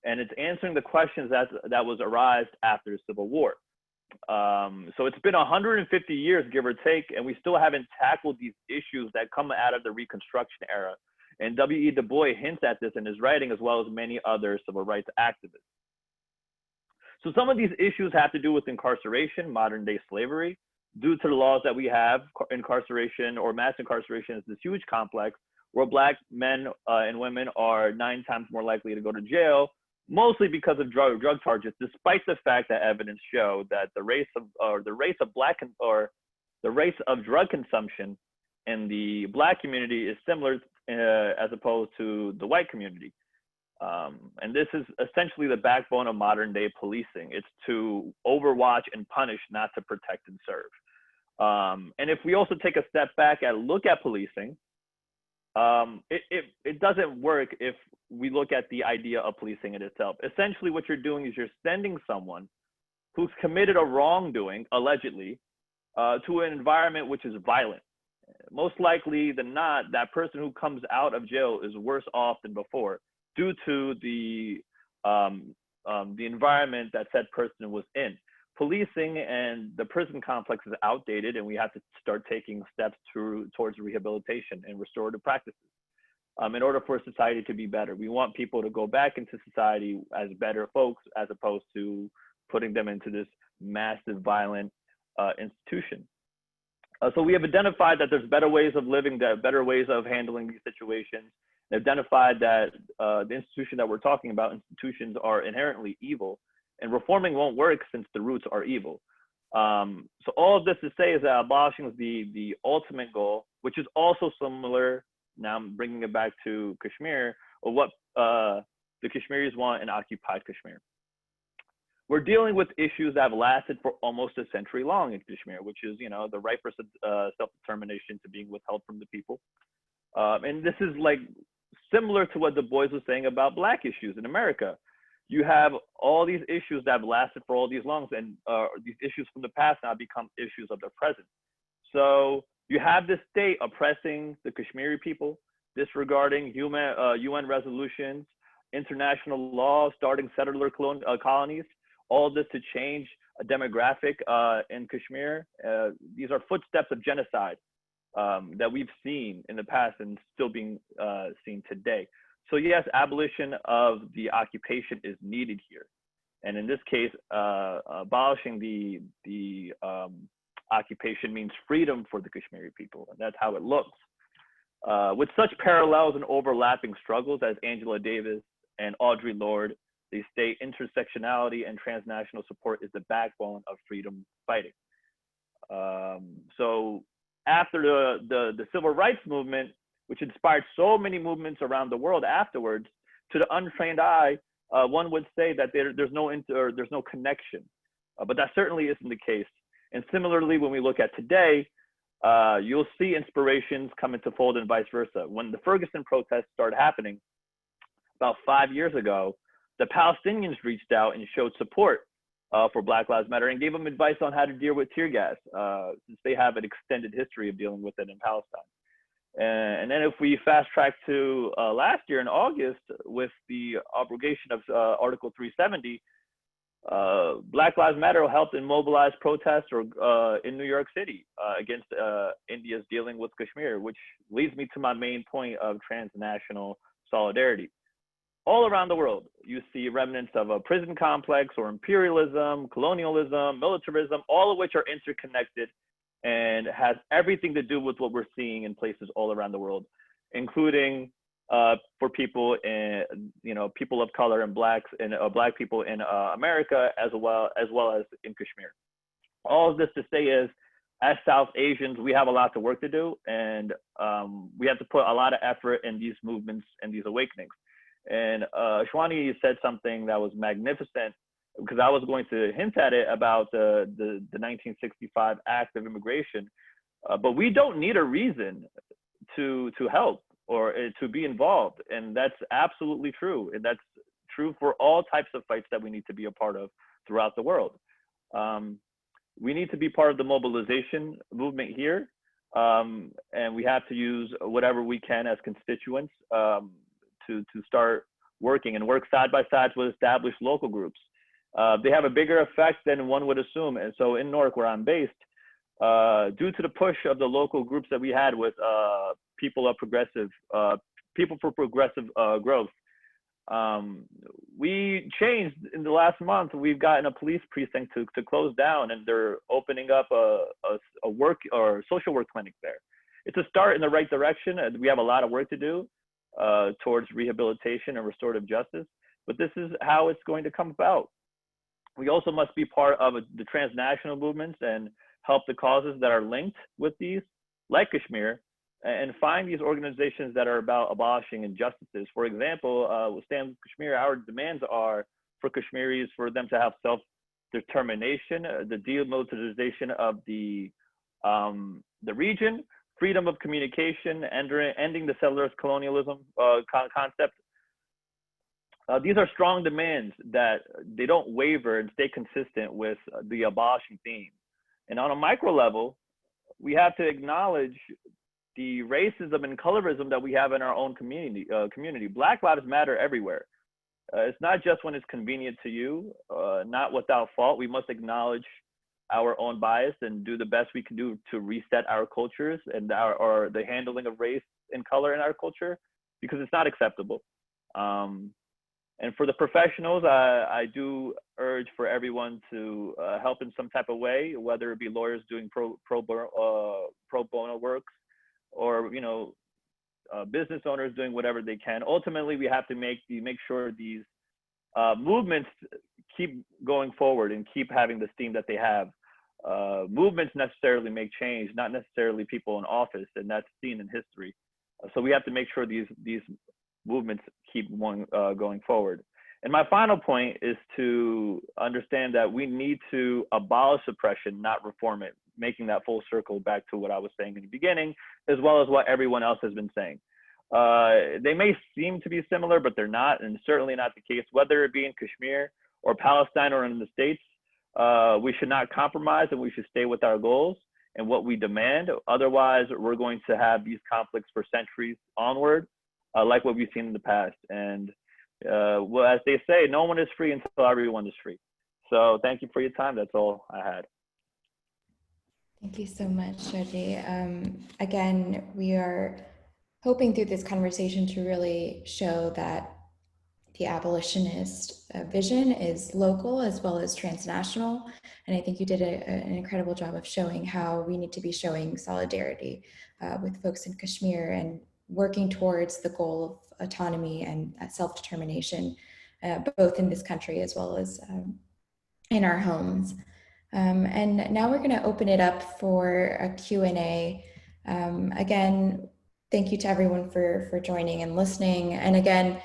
And it's answering the questions that was arised after the Civil War. So it's been 150 years, give or take, and we still haven't tackled these issues that come out of the Reconstruction era. And W.E. Du Bois hints at this in his writing, as well as many other civil rights activists. So some of these issues have to do with incarceration, modern day slavery. Due to the laws that we have, incarceration or mass incarceration is this huge complex where Black men and women are 9 times more likely to go to jail, mostly because of drug charges, despite the fact that evidence show that the rates of drug consumption in the Black community is similar as opposed to the white community. And this is essentially the backbone of modern day policing. It's to overwatch and punish, not to protect and serve. And if we also take a step back and look at policing, it doesn't work if we look at the idea of policing in itself. Essentially, what you're doing is you're sending someone who's committed a wrongdoing, allegedly, to an environment which is violent. Most likely than not, that person who comes out of jail is worse off than before due to the environment that said person was in. Policing and the prison complex is outdated, and we have to start taking steps towards rehabilitation and restorative practices in order for society to be better. We want people to go back into society as better folks, as opposed to putting them into this massive violent institution. So we have identified that there's better ways of living, better ways of handling these situations, and identified that the institution that we're talking about, institutions are inherently evil, and reforming won't work since the roots are evil. So all of this to say is that abolishing is the ultimate goal, which is also similar, now I'm bringing it back to Kashmir, or what the the Kashmiris want an occupied Kashmir. We're dealing with issues that have lasted for almost a century long in Kashmir, which is, the right for self-determination to being withheld from the people. And this is like similar to what Du Bois was saying about Black issues in America. You have all these issues that have lasted for all these longs, and these issues from the past now become issues of the present. So you have this state oppressing the Kashmiri people, disregarding UN resolutions, international law, starting settler colonies, all this to change a demographic in Kashmir. These are footsteps of genocide that we've seen in the past and still being seen today. So yes, abolition of the occupation is needed here. And in this case, abolishing the occupation means freedom for the Kashmiri people, and that's how it looks. With such parallels and overlapping struggles as Angela Davis and Audre Lorde, they state intersectionality and transnational support is the backbone of freedom fighting. So after the civil rights movement, which inspired so many movements around the world afterwards, to the untrained eye, one would say that there's no connection, but that certainly isn't the case. And similarly, when we look at today, you'll see inspirations come into fold and vice versa. When the Ferguson protests started happening about 5 years ago, the Palestinians reached out and showed support for Black Lives Matter and gave them advice on how to deal with tear gas, since they have an extended history of dealing with it in Palestine. And then if we fast track to last year in August with the abrogation of Article 370, Black Lives Matter helped mobilize protests in New York City against India's dealing with Kashmir, which leads me to my main point of transnational solidarity. All around the world, you see remnants of a prison complex or imperialism, colonialism, militarism, all of which are interconnected and has everything to do with what we're seeing in places all around the world, including for people in, people of color and blacks and Black people in America, as well as in Kashmir. All of this to say is, as South Asians, we have a lot of work to do, and we have to put a lot of effort in these movements and these awakenings. And Shwani said something that was magnificent, because I was going to hint at it about the 1965 Act of Immigration, but we don't need a reason to help or to be involved, and that's absolutely true. And that's true for all types of fights that we need to be a part of throughout the world. We need to be part of the mobilization movement here, and we have to use whatever we can as constituents to start working and work side by side with established local groups. They have a bigger effect than one would assume. And so in Newark, where I'm based, due to the push of the local groups that we had with people for progressive growth, we changed in the last month. We've gotten a police precinct to close down, and they're opening up a work or social work clinic there. It's a start in the right direction. We have a lot of work to do towards rehabilitation and restorative justice, but this is how it's going to come about. We also must be part of the transnational movements and help the causes that are linked with these, like Kashmir, and find these organizations that are about abolishing injustices. For example, with Stand with Kashmir, our demands are for Kashmiris, for them to have self-determination, the demilitarization of the region, freedom of communication, ending the settlers' colonialism concept. These are strong demands that they don't waver and stay consistent with the abolishing theme. And on a micro level, we have to acknowledge the racism and colorism that we have in our own community. Black Lives Matter everywhere. It's not just when it's convenient to you, not without fault. We must acknowledge our own bias and do the best we can do to reset our cultures and or the handling of race and color in our culture, because it's not acceptable. And for the professionals, I do urge for everyone to help in some type of way, whether it be lawyers doing pro bono works, or business owners doing whatever they can. Ultimately, we have to make sure these movements keep going forward and keep having the steam that they have. Movements necessarily make change, not necessarily people in office, and that's seen in history. So we have to make sure these movements keep going forward. And my final point is to understand that we need to abolish oppression, not reform it, making that full circle back to what I was saying in the beginning, as well as what everyone else has been saying. They may seem to be similar, but they're not, and certainly not the case, whether it be in Kashmir or Palestine or in the States. We should not compromise, and we should stay with our goals and what we demand. Otherwise, we're going to have these conflicts for centuries onward, like what we've seen in the past. And well, as they say, no one is free until everyone is free. So thank you for your time. That's all I had. Thank you so much, Shoji. Again, we are hoping through this conversation to really show that the abolitionist vision is local as well as transnational. And I think you did an incredible job of showing how we need to be showing solidarity with folks in Kashmir and working towards the goal of autonomy and self-determination, both in this country as well as in our homes. And now we're going to open it up for a Q&A. Again, thank you to everyone for joining and listening. And again,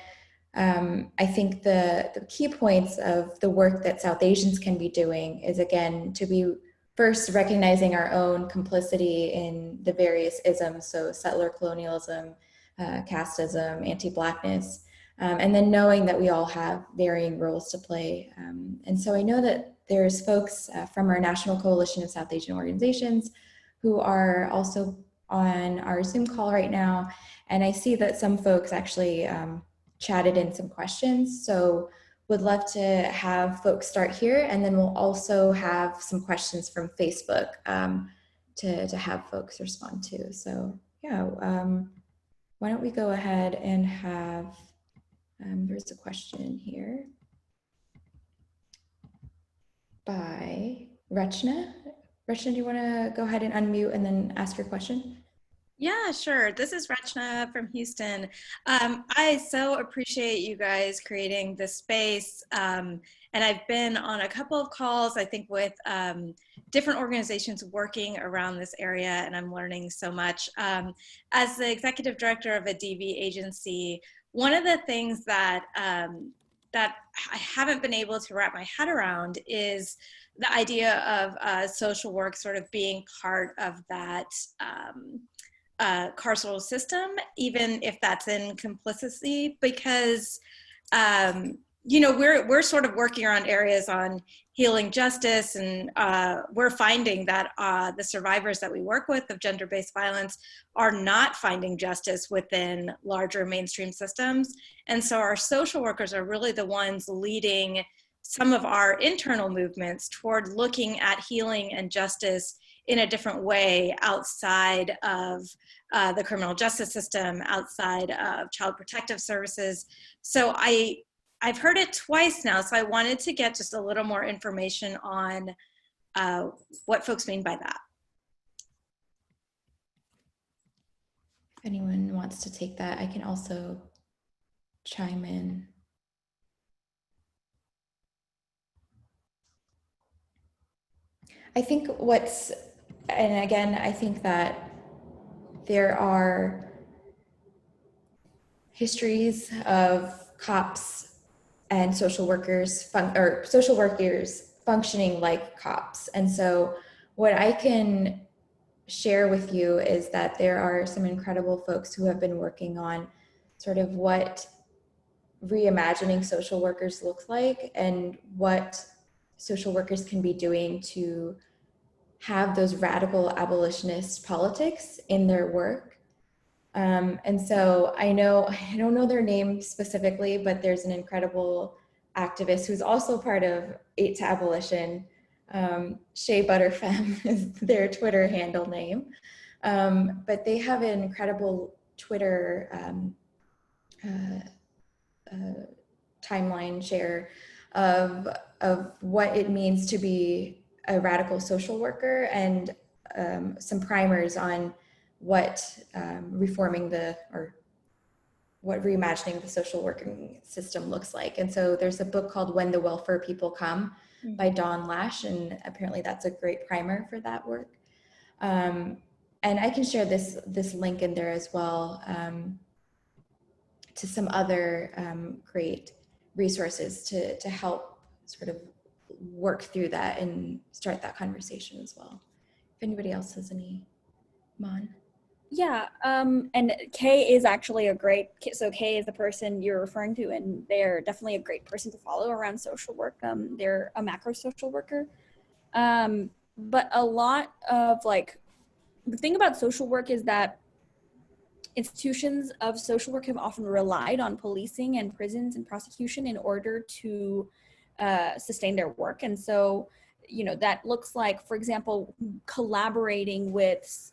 I think the key points of the work that South Asians can be doing is, again, to be first recognizing our own complicity in the various isms, so settler colonialism, casteism, anti-Blackness, and then knowing that we all have varying roles to play. And so I know that there's folks from our National Coalition of South Asian Organizations who are also on our Zoom call right now. And I see that some folks actually chatted in some questions. So would love to have folks start here, and then we'll also have some questions from Facebook to have folks respond to. So yeah, why don't we go ahead and have, there's a question here by Rachna. Rachna, do you want to go ahead and unmute and then ask your question? Yeah, sure. This is Rachna from Houston. I so appreciate you guys creating this space. And I've been on a couple of calls, I think, with different organizations working around this area, and I'm learning so much. As the executive director of a DV agency, one of the things that that I haven't been able to wrap my head around is the idea of social work sort of being part of that carceral system, even if that's in complicity, because you know, we're sort of working around areas on healing justice, and we're finding that the survivors that we work with of gender-based violence are not finding justice within larger mainstream systems. And so our social workers are really the ones leading some of our internal movements toward looking at healing and justice in a different way outside of the criminal justice system, outside of child protective services. So I've heard it twice now, so I wanted to get just a little more information on what folks mean by that. If anyone wants to take that, I can also chime in. I think and again, I think that there are histories of cops and social workers functioning like cops. And so what I can share with you is that there are some incredible folks who have been working on sort of what reimagining social workers looks like and what social workers can be doing to have those radical abolitionist politics in their work. And so I don't know their name specifically, but there's an incredible activist who's also part of 8 to Abolition. Shea Butterfem is their Twitter handle name. But they have an incredible Twitter timeline share of what it means to be a radical social worker, and some primers on what what reimagining the social working system looks like. And so there's a book called When the Welfare People Come by Dawn Lash, and apparently that's a great primer for that work. And I can share this link in there as well. to some other great resources to help sort of work through that and start that conversation as well. If anybody else has any, Mon. Yeah, and Kay is actually a great, so Kay is the person you're referring to, and they're definitely a great person to follow around social work. They're a macro social worker. But a lot of like, the thing about social work is that institutions of social work have often relied on policing and prisons and prosecution in order to sustain their work. And so, you know, that looks like, for example, collaborating with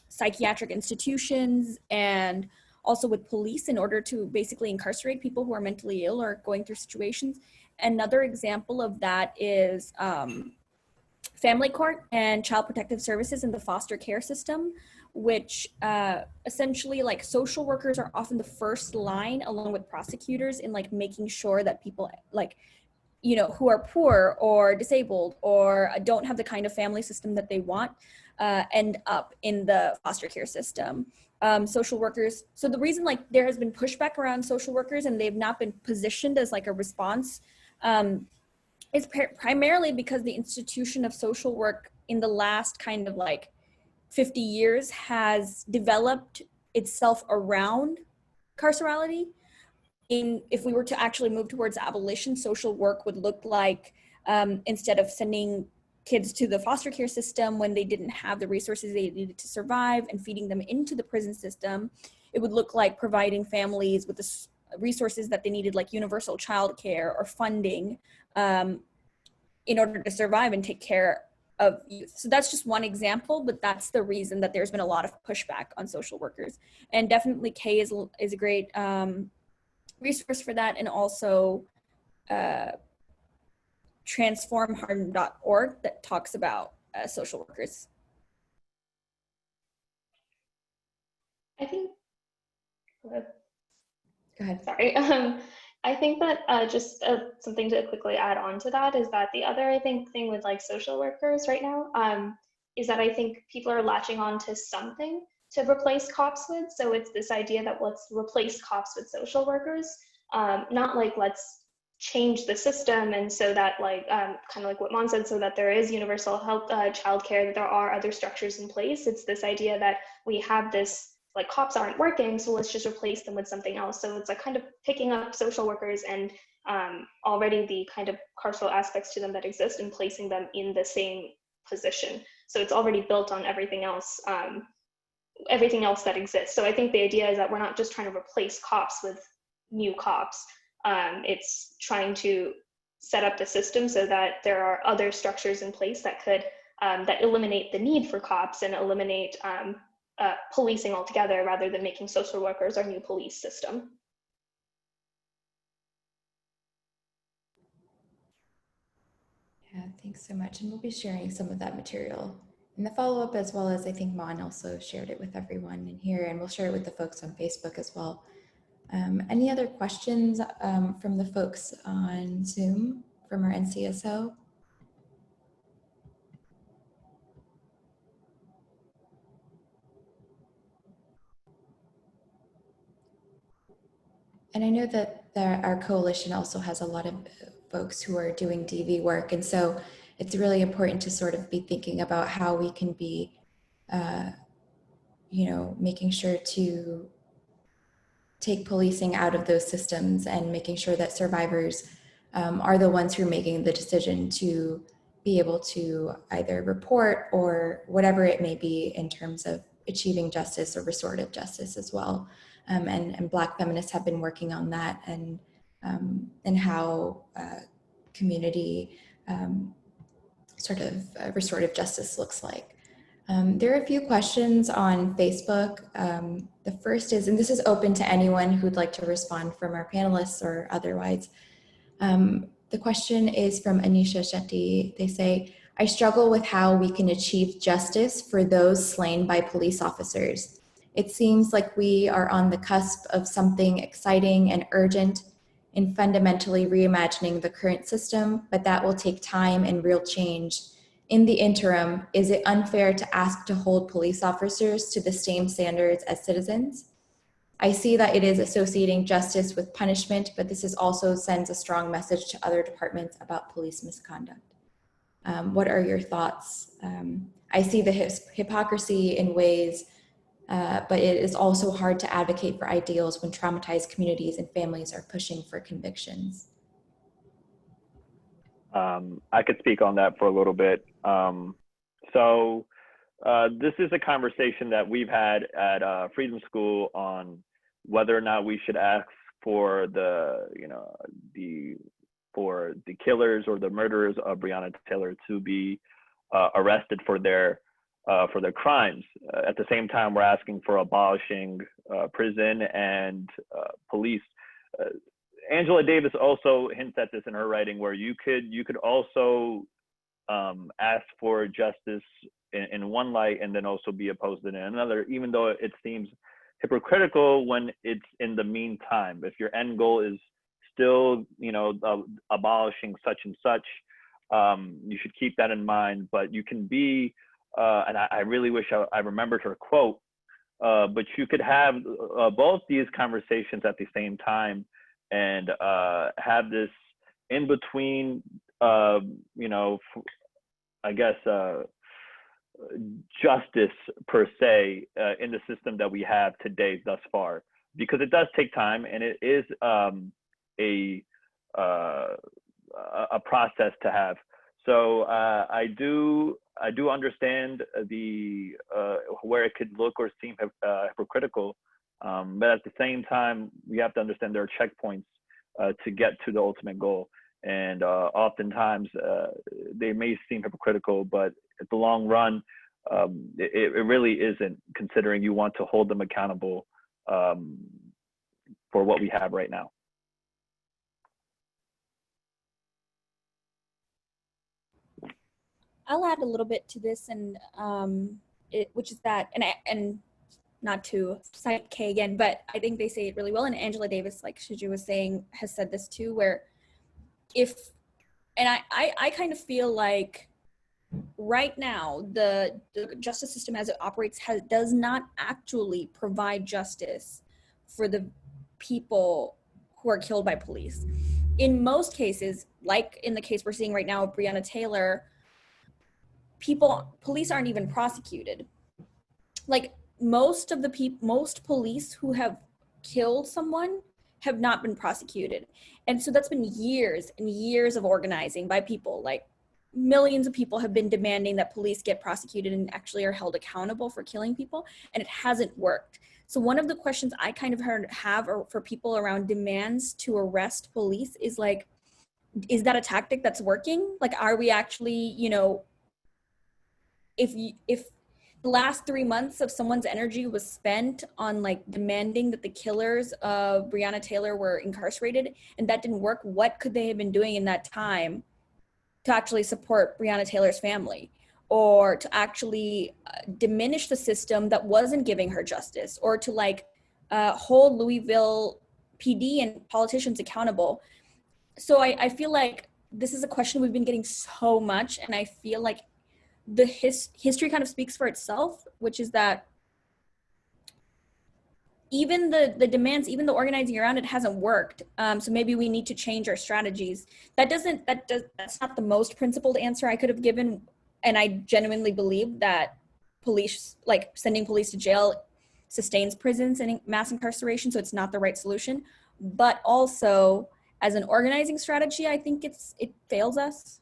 psychiatric institutions and also with police in order to basically incarcerate people who are mentally ill or going through situations. Another example of that is family court and child protective services in the foster care system, which essentially, like, social workers are often the first line along with prosecutors in like making sure that people, like, you know, who are poor or disabled or don't have the kind of family system that they want end up in the foster care system. Social workers, so the reason like there has been pushback around social workers and they've not been positioned as like a response is primarily because the institution of social work in the last kind of like 50 years has developed itself around carcerality. If we were to actually move towards abolition, social work would look like, instead of sending kids to the foster care system when they didn't have the resources they needed to survive and feeding them into the prison system, it would look like providing families with the resources that they needed, like universal childcare or funding, in order to survive and take care of youth. So that's just one example, but that's the reason that there's been a lot of pushback on social workers. And definitely Kay is a great resource for that, and also transformharm.org that talks about social workers. I think, Go ahead. sorry. I think that just something to quickly add on to that is that the other, I think, thing with like social workers right now is that I think people are latching on to something to replace cops with. So it's this idea that let's replace cops with social workers, not like let's change the system, and so that like kind of like what Mon said, so that there is universal health, childcare, that there are other structures in place. It's this idea that we have this, like, cops aren't working, so let's just replace them with something else. So it's like kind of picking up social workers and already the kind of carceral aspects to them that exist and placing them in the same position. So it's already built on everything else that exists. So I think the idea is that we're not just trying to replace cops with new cops. It's trying to set up the system so that there are other structures in place that could that eliminate the need for cops and eliminate policing altogether, rather than making social workers our new police system. Yeah, thanks so much. And we'll be sharing some of that material in the follow-up, as well as I think Mon also shared it with everyone in here, and we'll share it with the folks on Facebook as well. Any other questions from the folks on Zoom from our NCSO? And I know that our coalition also has a lot of folks who are doing DV work. And so it's really important to sort of be thinking about how we can be, you know, making sure to take policing out of those systems and making sure that survivors are the ones who are making the decision to be able to either report or whatever it may be in terms of achieving justice or restorative justice as well. And Black feminists have been working on that, and how community sort of restorative justice looks like. There are a few questions on Facebook. The first is, and this is open to anyone who'd like to respond from our panelists or otherwise. The question is from Anisha Shetty. They say, I struggle with how we can achieve justice for those slain by police officers. It seems like we are on the cusp of something exciting and urgent in fundamentally reimagining the current system, but that will take time and real change. In the interim, is it unfair to ask to hold police officers to the same standards as citizens? I see that it is associating justice with punishment, but this is also sends a strong message to other departments about police misconduct. What are your thoughts? I see the hypocrisy in ways, but it is also hard to advocate for ideals when traumatized communities and families are pushing for convictions. I could speak on that for a little bit. This is a conversation that we've had at Freedom School on whether or not we should ask for for the killers or the murderers of Breonna Taylor to be arrested for their crimes. At the same time, we're asking for abolishing prison and police. Angela Davis also hints at this in her writing, where you could also ask for justice in one light and then also be opposed in another, even though it seems hypocritical when it's in the meantime. If your end goal is still, abolishing such and such, you should keep that in mind. But you can be, and I really wish I remembered her quote, but you could have both these conversations at the same time and have this in between, justice per se in the system that we have today thus far, because it does take time and it is a process to have. So I do understand the where it could look or seem hypocritical, but at the same time we have to understand there are checkpoints to get to the ultimate goal, and oftentimes they may seem hypocritical, but at the long run it really isn't, considering you want to hold them accountable for what we have right now. I'll add a little bit to this, and which is that, and not to cite Kay again, but I think they say it really well. And Angela Davis, like Shiju was saying, has said this too, where I kind of feel like right now the justice system as it operates does not actually provide justice for the people who are killed by police. In most cases, like in the case we're seeing right now of Breonna Taylor, police aren't even prosecuted. Like most police who have killed someone have not been prosecuted. And so that's been years and years of organizing by people. Like millions of people have been demanding that police get prosecuted and actually are held accountable for killing people, and it hasn't worked. So one of the questions I kind of have for people around demands to arrest police is like, is that a tactic that's working? Like, are we actually, if the last 3 months of someone's energy was spent on like demanding that the killers of Breonna Taylor were incarcerated and that didn't work, what could they have been doing in that time to actually support Breonna Taylor's family, or to actually diminish the system that wasn't giving her justice, or to like hold Louisville PD and politicians accountable? So I feel like this is a question we've been getting so much, and I feel like the history kind of speaks for itself, which is that even the demands, even the organizing around it hasn't worked. So maybe we need to change our strategies. That's not the most principled answer I could have given. And I genuinely believe that police, like sending police to jail, sustains prisons and mass incarceration. So it's not the right solution. But also as an organizing strategy, I think it fails us.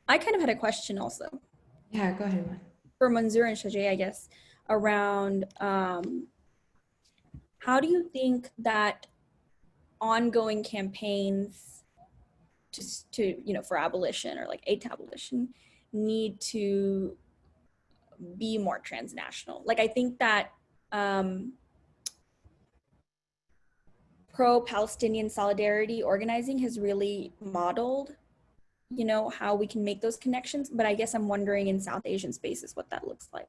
I kind of had a question also. Yeah, go ahead, Man. For Manzoor and Shajay, I guess, around how do you think that ongoing campaigns to for abolition or like aid to abolition need to be more transnational? Like I think that pro-Palestinian solidarity organizing has really modeled how we can make those connections, but I guess I'm wondering in South Asian spaces what that looks like.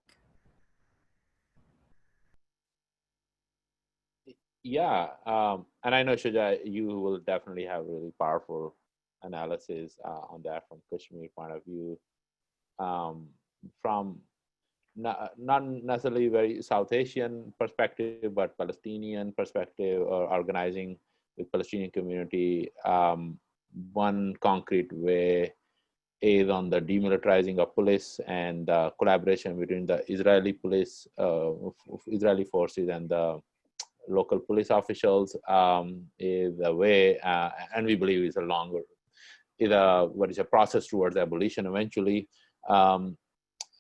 Yeah, and I know, Shuja, you will definitely have really powerful analysis on that from Kashmir point of view, from not necessarily very South Asian perspective, but Palestinian perspective, or organizing with Palestinian community. One concrete way is on the demilitarizing of police and collaboration between the Israeli police, Israeli forces, and the local police officials is a way, and we believe is a process towards abolition eventually. So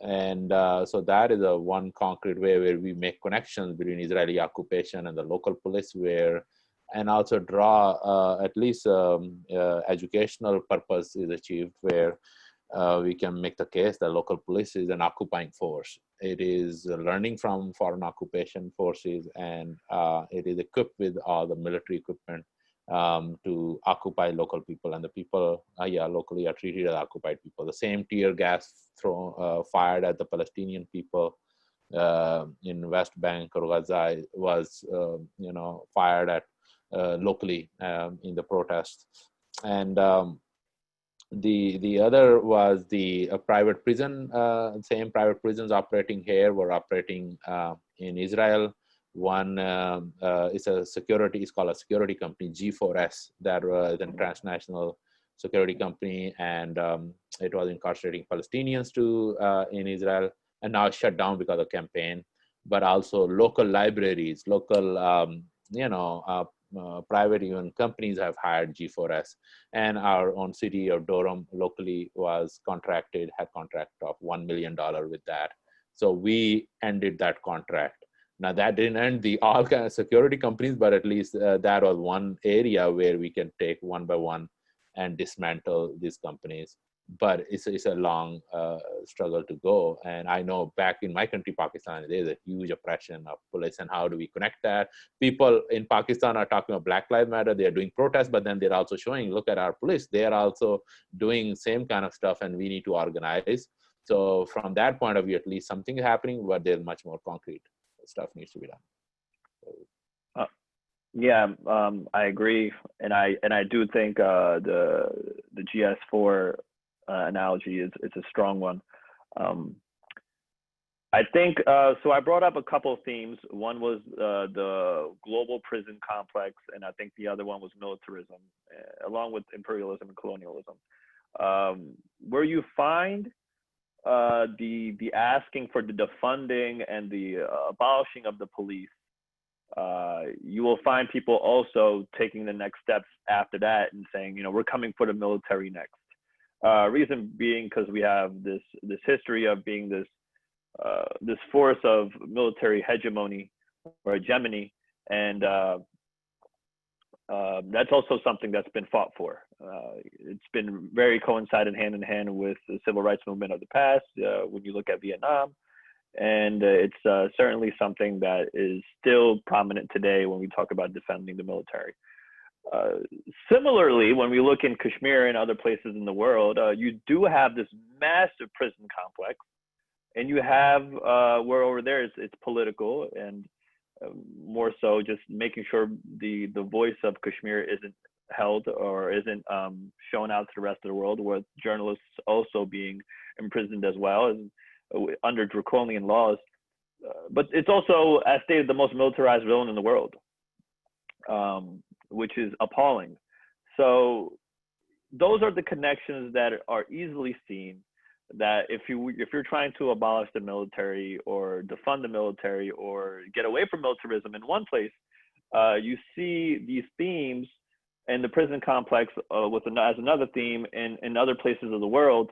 that is a one concrete way where we make connections between Israeli occupation and the local police, and also draw at least educational purpose is achieved, where we can make the case that local police is an occupying force. It is learning from foreign occupation forces, and it is equipped with all the military equipment to occupy local people, and the people locally are treated as occupied people. The same tear gas fired at the Palestinian people in West Bank or Gaza was fired at locally in the protests. And the other was the private prison. Same private prisons operating here were operating in Israel. One is called a security company, G4S, that was an transnational security company, and it was incarcerating Palestinians in Israel, and now shut down because of campaign. But also local libraries, local private even companies have hired G4S, and our own city of Durham locally had contract of $1 million with that. So we ended that contract. Now that didn't end all kind of security companies, but at least that was one area where we can take one by one and dismantle these companies. But it's a long struggle to go. And I know back in my country, Pakistan, there's a huge oppression of police. And how do we connect that? People in Pakistan are talking about Black Lives Matter. They're doing protests, but then they're also showing, look at our police. They are also doing same kind of stuff, and we need to organize. So from that point of view, at least something is happening, but there's much more concrete stuff needs to be done. I agree, and I do think the GS4 analogy is a strong one. I think so. I brought up a couple of themes. One was the global prison complex, and I think the other one was militarism, along with imperialism and colonialism. Where you find the asking for the defunding and the abolishing of the police, you will find people also taking the next steps after that and saying, we're coming for the military next. Reason being because we have this history of being this force of military hegemony or hegemony, and that's also something that's been fought for. It's been very coincided hand in hand with the civil rights movement of the past, when you look at Vietnam, and it's certainly something that is still prominent today when we talk about defending the military. Similarly, when we look in Kashmir and other places in the world, you do have this massive prison complex, and you have where over there it's political, and more so just making sure the voice of Kashmir isn't held or isn't shown out to the rest of the world, with journalists also being imprisoned as well as under draconian laws. But it's also, as stated, the most militarized zone in the world, which is appalling. So those are the connections that are easily seen, that if you're trying to abolish the military or defund the military or get away from militarism in one place, you see these themes in the prison complex as another theme in other places of the world.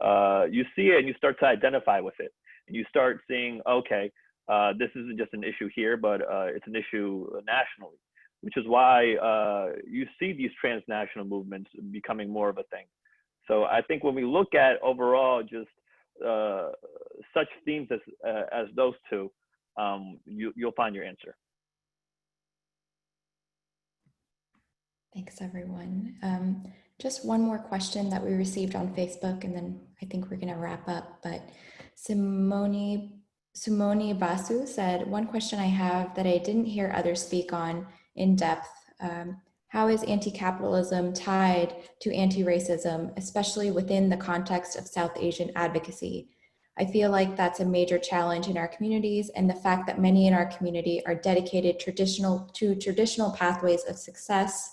You see it and you start to identify with it, and you start seeing, okay, this isn't just an issue here, but it's an issue nationally, which is why you see these transnational movements becoming more of a thing. So I think when we look at overall just such themes as those two, you'll find your answer. Thanks, everyone. Just one more question that we received on Facebook, and then I think we're going to wrap up. But Sumoni Basu said, one question I have that I didn't hear others speak on in depth How is anti-capitalism tied to anti-racism, especially within the context of South Asian advocacy? I feel like that's a major challenge in our communities, and the fact that many in our community are dedicated to traditional pathways of success,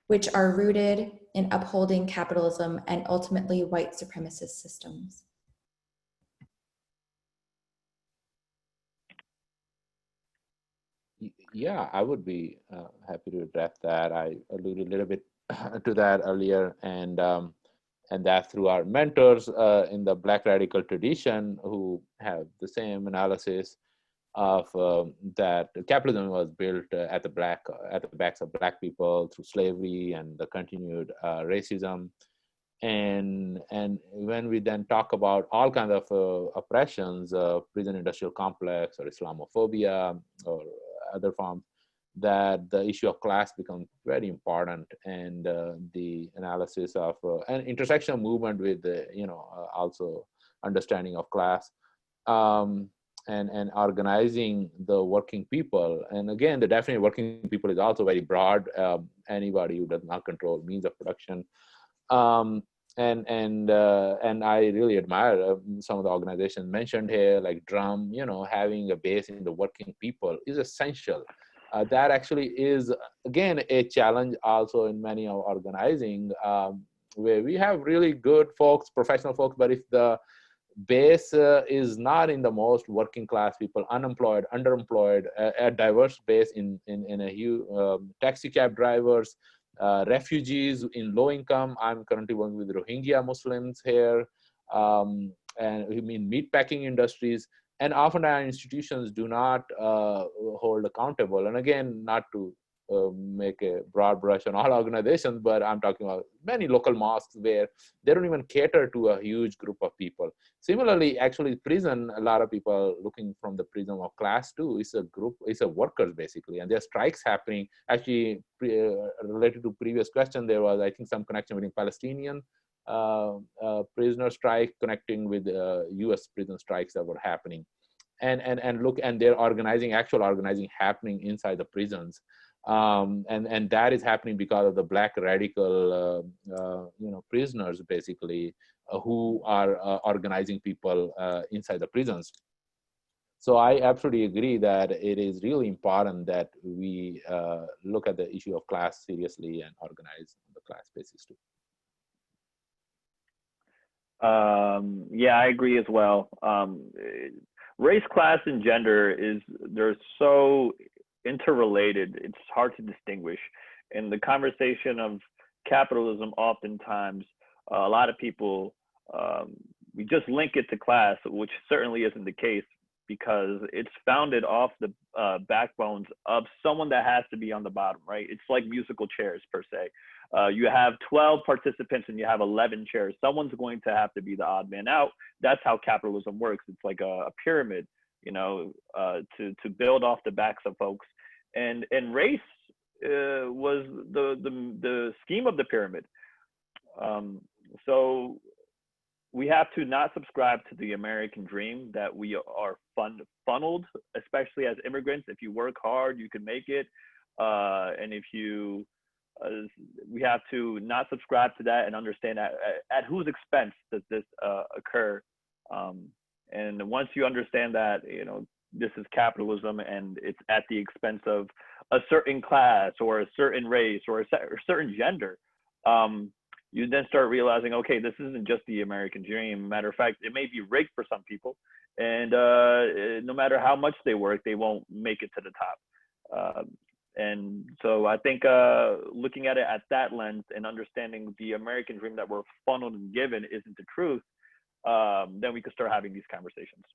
which are rooted in upholding capitalism and ultimately white supremacist systems. Yeah, I would be happy to address that. I alluded a little bit to that earlier, and that through our mentors in the Black radical tradition, who have the same analysis of that capitalism was built at the backs of Black people through slavery and the continued racism. And when we then talk about all kinds of oppressions, prison industrial complex or Islamophobia or other forms, that the issue of class becomes very important, and the analysis of an intersectional movement with also understanding of class, and organizing the working people. And again, the definition of working people is also very broad. Anybody who does not control means of production. And I really admire some of the organizations mentioned here, like Drum. Having a base in the working people is essential. That actually is, again, a challenge also in many of organizing, where we have really good folks, professional folks, but if the base is not in the most working class people, unemployed, underemployed, a diverse base in a huge taxi cab drivers, refugees in low income. I'm currently working with Rohingya Muslims here, and I mean meatpacking industries, and often our institutions do not hold accountable. And again, not to make a broad brush on all organizations, but I'm talking about many local mosques where they don't even cater to a huge group of people. Similarly, actually, prison, a lot of people looking from the prism of class too, is a group, it's a workers basically, and there's strikes happening. Actually, related to previous question, there was, I think, some connection between Palestinian prisoner strike connecting with US prison strikes that were happening. And they're actual organizing happening inside the prisons. And that is happening because of the Black radical prisoners basically, who are organizing people inside the prisons. So I absolutely agree that it is really important that we look at the issue of class seriously and organize on the class basis too. Yeah, I agree as well. Race, class, and gender they're so interrelated. It's hard to distinguish. In the conversation of capitalism, oftentimes a lot of people, we just link it to class, which certainly isn't the case, because it's founded off the backbones of someone that has to be on the bottom, right? It's like musical chairs per se. You have 12 participants and you have 11 chairs. Someone's going to have to be the odd man out. That's how capitalism works. It's like a pyramid, to build off the backs of folks. And race was the scheme of the pyramid. So we have to not subscribe to the American dream that we are funneled, especially as immigrants. If you work hard, you can make it. And if you, we have to not subscribe to that and understand at whose expense does this occur. And once you understand that, this is capitalism and it's at the expense of a certain class or a certain race or a certain gender, you then start realizing, okay, this isn't just the American dream. Matter of fact, it may be rigged for some people, and no matter how much they work, they won't make it to the top. And so I think looking at it at that lens and understanding the American dream that we're funneled and given isn't the truth, then we can start having these conversations.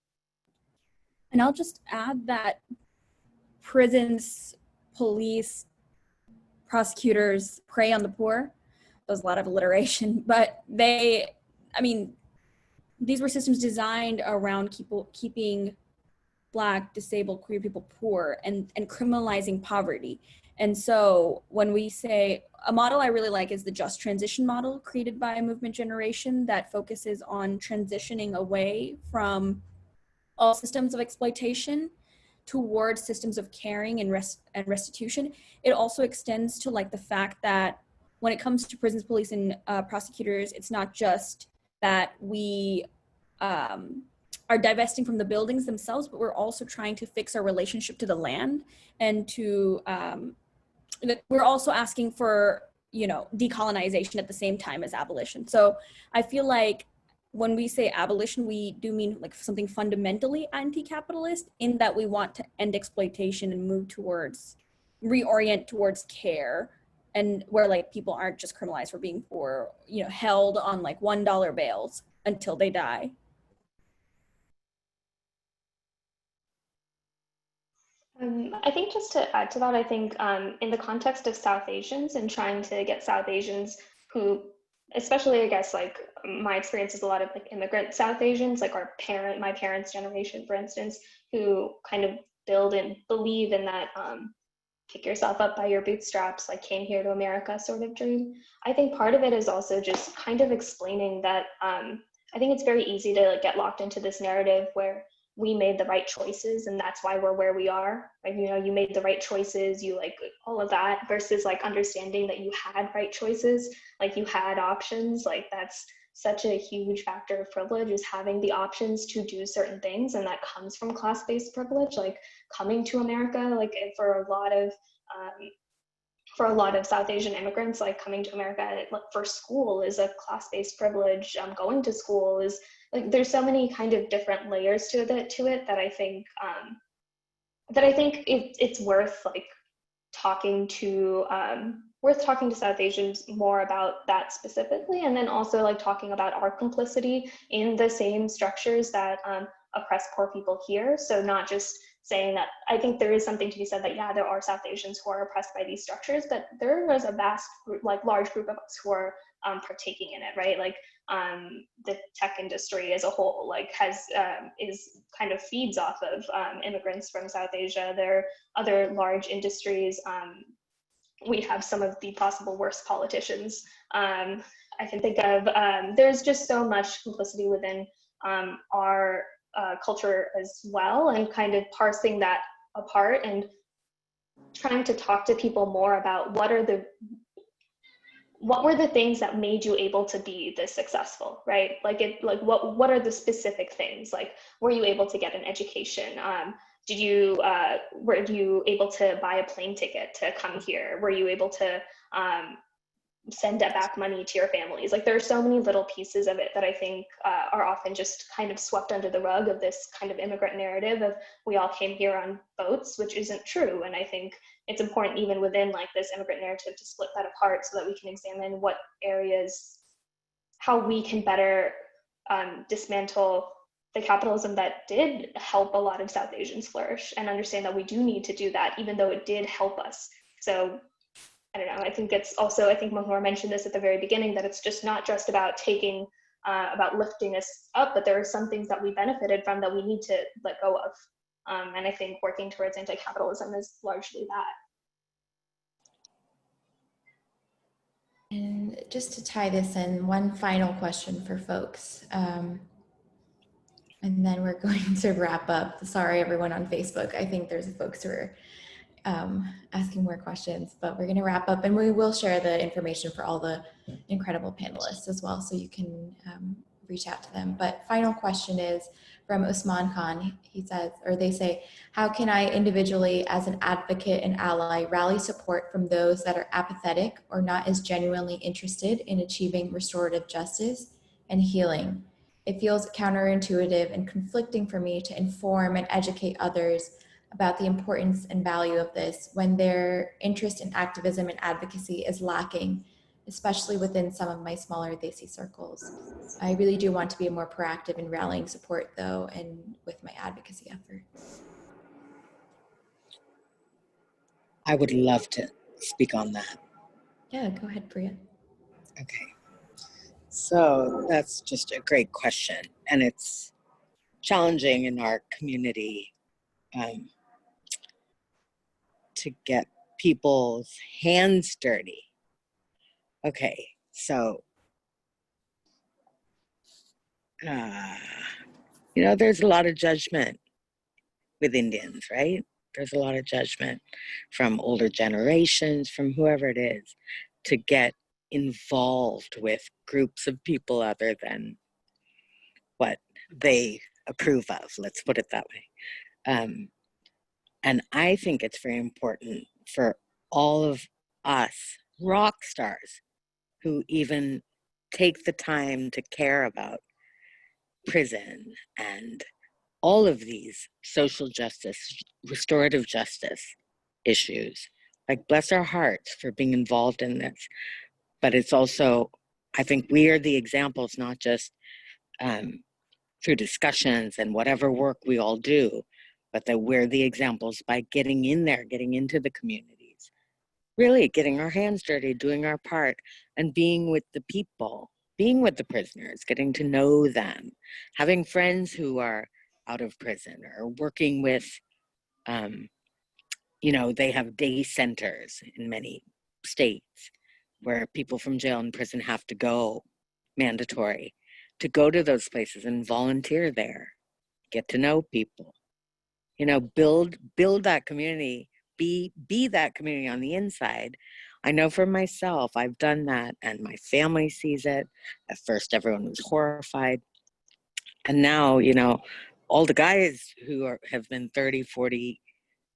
And I'll just add that prisons, police, prosecutors prey on the poor. There's a lot of alliteration, but these were systems designed around keeping Black, disabled, queer people poor and criminalizing poverty. And so when we say, a model I really like is the just transition model created by Movement Generation that focuses on transitioning away from all systems of exploitation towards systems of caring and restitution, it also extends to like the fact that when it comes to prisons, police, and prosecutors, it's not just that we are divesting from the buildings themselves, but we're also trying to fix our relationship to the land, and to we're also asking for, you know, decolonization at the same time as abolition. So I feel like when we say abolition, we do mean like something fundamentally anti-capitalist, in that we want to end exploitation and move towards, reorient towards care, and where like people aren't just criminalized for being poor, you know, held on like $1 bails until they die. I think just to add to that, I think in the context of South Asians and trying to get South Asians who, especially I guess like my experience is a lot of like immigrant South Asians, like my parents' generation, for instance, who kind of build and believe in that pick yourself up by your bootstraps, like came here to America sort of dream. I think part of it is also just kind of explaining that I think it's very easy to like get locked into this narrative where we made the right choices and that's why we're where we are. Like, you know, you made the right choices, you like all of that, versus like understanding that you had right choices, like you had options. Like that's such a huge factor of privilege, is having the options to do certain things, and that comes from class-based privilege. Like coming to America, like for a lot of South Asian immigrants, like coming to America for school is a class-based privilege. Going to school is like, there's so many kind of different layers to it that I think it's worth like talking to South Asians more about that specifically, and then also like talking about our complicity in the same structures that oppress poor people here. So not just saying that. I think there is something to be said that, yeah, there are South Asians who are oppressed by these structures, but there is a vast group, like large group of us who are partaking in it, right? Like the tech industry as a whole, like is kind of feeds off of immigrants from South Asia. There are other large industries. We have some of the possible worst politicians I can think of. There's just so much complicity within our culture as well, and kind of parsing that apart and trying to talk to people more about what were the things that made you able to be this successful, right? Like what are the specific things? Like, were you able to get an education? Were you able to buy a plane ticket to come here? Were you able to send back money to your families? Like, there are so many little pieces of it that I think are often just kind of swept under the rug of this kind of immigrant narrative of we all came here on boats, which isn't true. And I think it's important even within like this immigrant narrative to split that apart so that we can examine what areas, how we can better dismantle the capitalism that did help a lot of South Asians flourish, and understand that we do need to do that even though it did help us. So I don't know, I think it's also, I think Mahmoor mentioned this at the very beginning, that it's just not just about about lifting us up, but there are some things that we benefited from that we need to let go of. And I think working towards anti-capitalism is largely that. And just to tie this in, one final question for folks. And then we're going to wrap up. Sorry, everyone on Facebook. I think there's folks who are asking more questions, but we're going to wrap up, and we will share the information for all the incredible panelists as well, so you can reach out to them. But final question is from Usman Khan. He says, or they say, how can I individually as an advocate and ally rally support from those that are apathetic or not as genuinely interested in achieving restorative justice and healing? It feels counterintuitive and conflicting for me to inform and educate others about the importance and value of this when their interest in activism and advocacy is lacking, especially within some of my smaller Desi circles. I really do want to be more proactive in rallying support though, and with my advocacy efforts. I would love to speak on that. Yeah, go ahead, Priya. Okay. So that's just a great question. And it's challenging in our community to get people's hands dirty. Okay, so, there's a lot of judgment with Indians, right? There's a lot of judgment from older generations, from whoever it is, to get involved with groups of people other than what they approve of, let's put it that way. And I think it's very important for all of us rock stars who even take the time to care about prison and all of these social justice, restorative justice issues. Like, bless our hearts for being involved in this. But it's also, I think we are the examples, not just through discussions and whatever work we all do, but that we're the examples by getting in there, getting into the communities, really getting our hands dirty, doing our part, and being with the people, being with the prisoners, getting to know them, having friends who are out of prison, or working with, they have day centers in many states where people from jail and prison have to go, mandatory, to go to those places and volunteer there, get to know people, build that community, be that community on the inside. I know for myself, I've done that, and my family sees it. At first, everyone was horrified. And now, all the guys who have been 30, 40,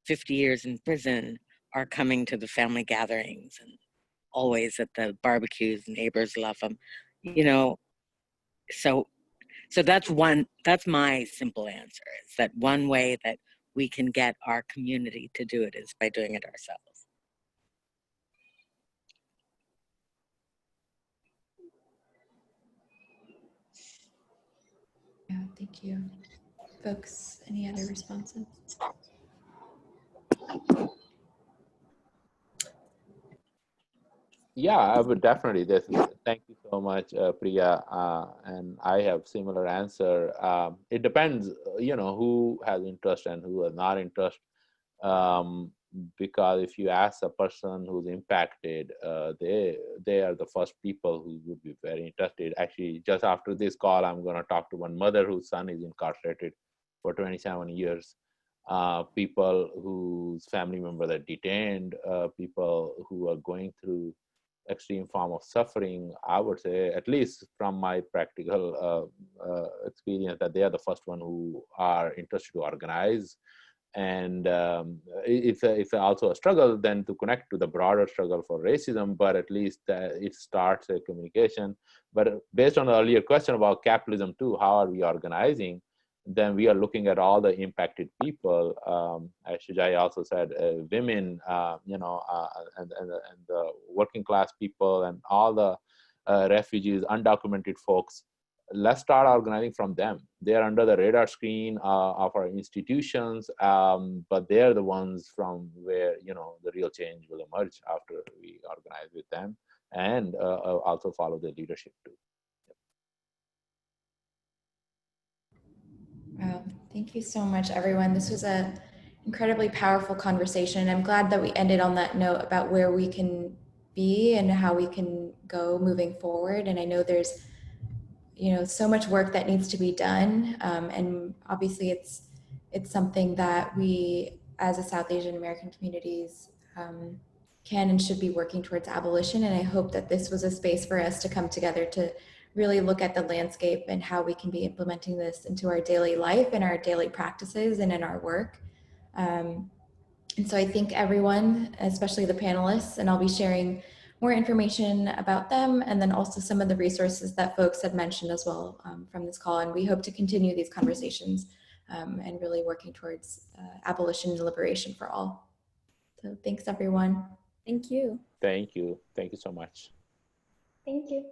50 years in prison are coming to the family gatherings and always at the barbecues. Neighbors love them, so that's my simple answer, is that one way that we can get our community to do it is by doing it ourselves. Yeah, thank you. Folks, any other responses? Yeah, I would definitely. Thank you so much, Priya. And I have similar answer. It depends, who has interest and who has not interest. Because if you ask a person who's impacted, they are the first people who would be very interested. Actually, just after this call, I'm going to talk to one mother whose son is incarcerated for 27 years. People whose family members are detained, people who are going through extreme form of suffering. I would say, at least from my practical experience, that they are the first one who are interested to organize. And it's also a struggle then to connect to the broader struggle for racism, but at least it starts a communication. But based on the earlier question about capitalism too, how are we organizing? Then we are looking at all the impacted people. As Shujai also said, women, and the working class people, and all the refugees, undocumented folks. Let's start organizing from them. They're under the radar screen of our institutions, but they're the ones from where the real change will emerge after we organize with them, and also follow their leadership too. Wow, thank you so much, everyone. This was an incredibly powerful conversation. I'm glad that we ended on that note about where we can be and how we can go moving forward. And I know there's so much work that needs to be done, and obviously it's something that we as a South Asian American communities can and should be working towards abolition. And I hope that this was a space for us to come together to really look at the landscape and how we can be implementing this into our daily life and our daily practices and in our work. And so I thank everyone, especially the panelists, and I'll be sharing more information about them, and then also some of the resources that folks had mentioned as well from this call. And we hope to continue these conversations and really working towards abolition and liberation for all. So thanks, everyone. Thank you. Thank you. Thank you so much. Thank you.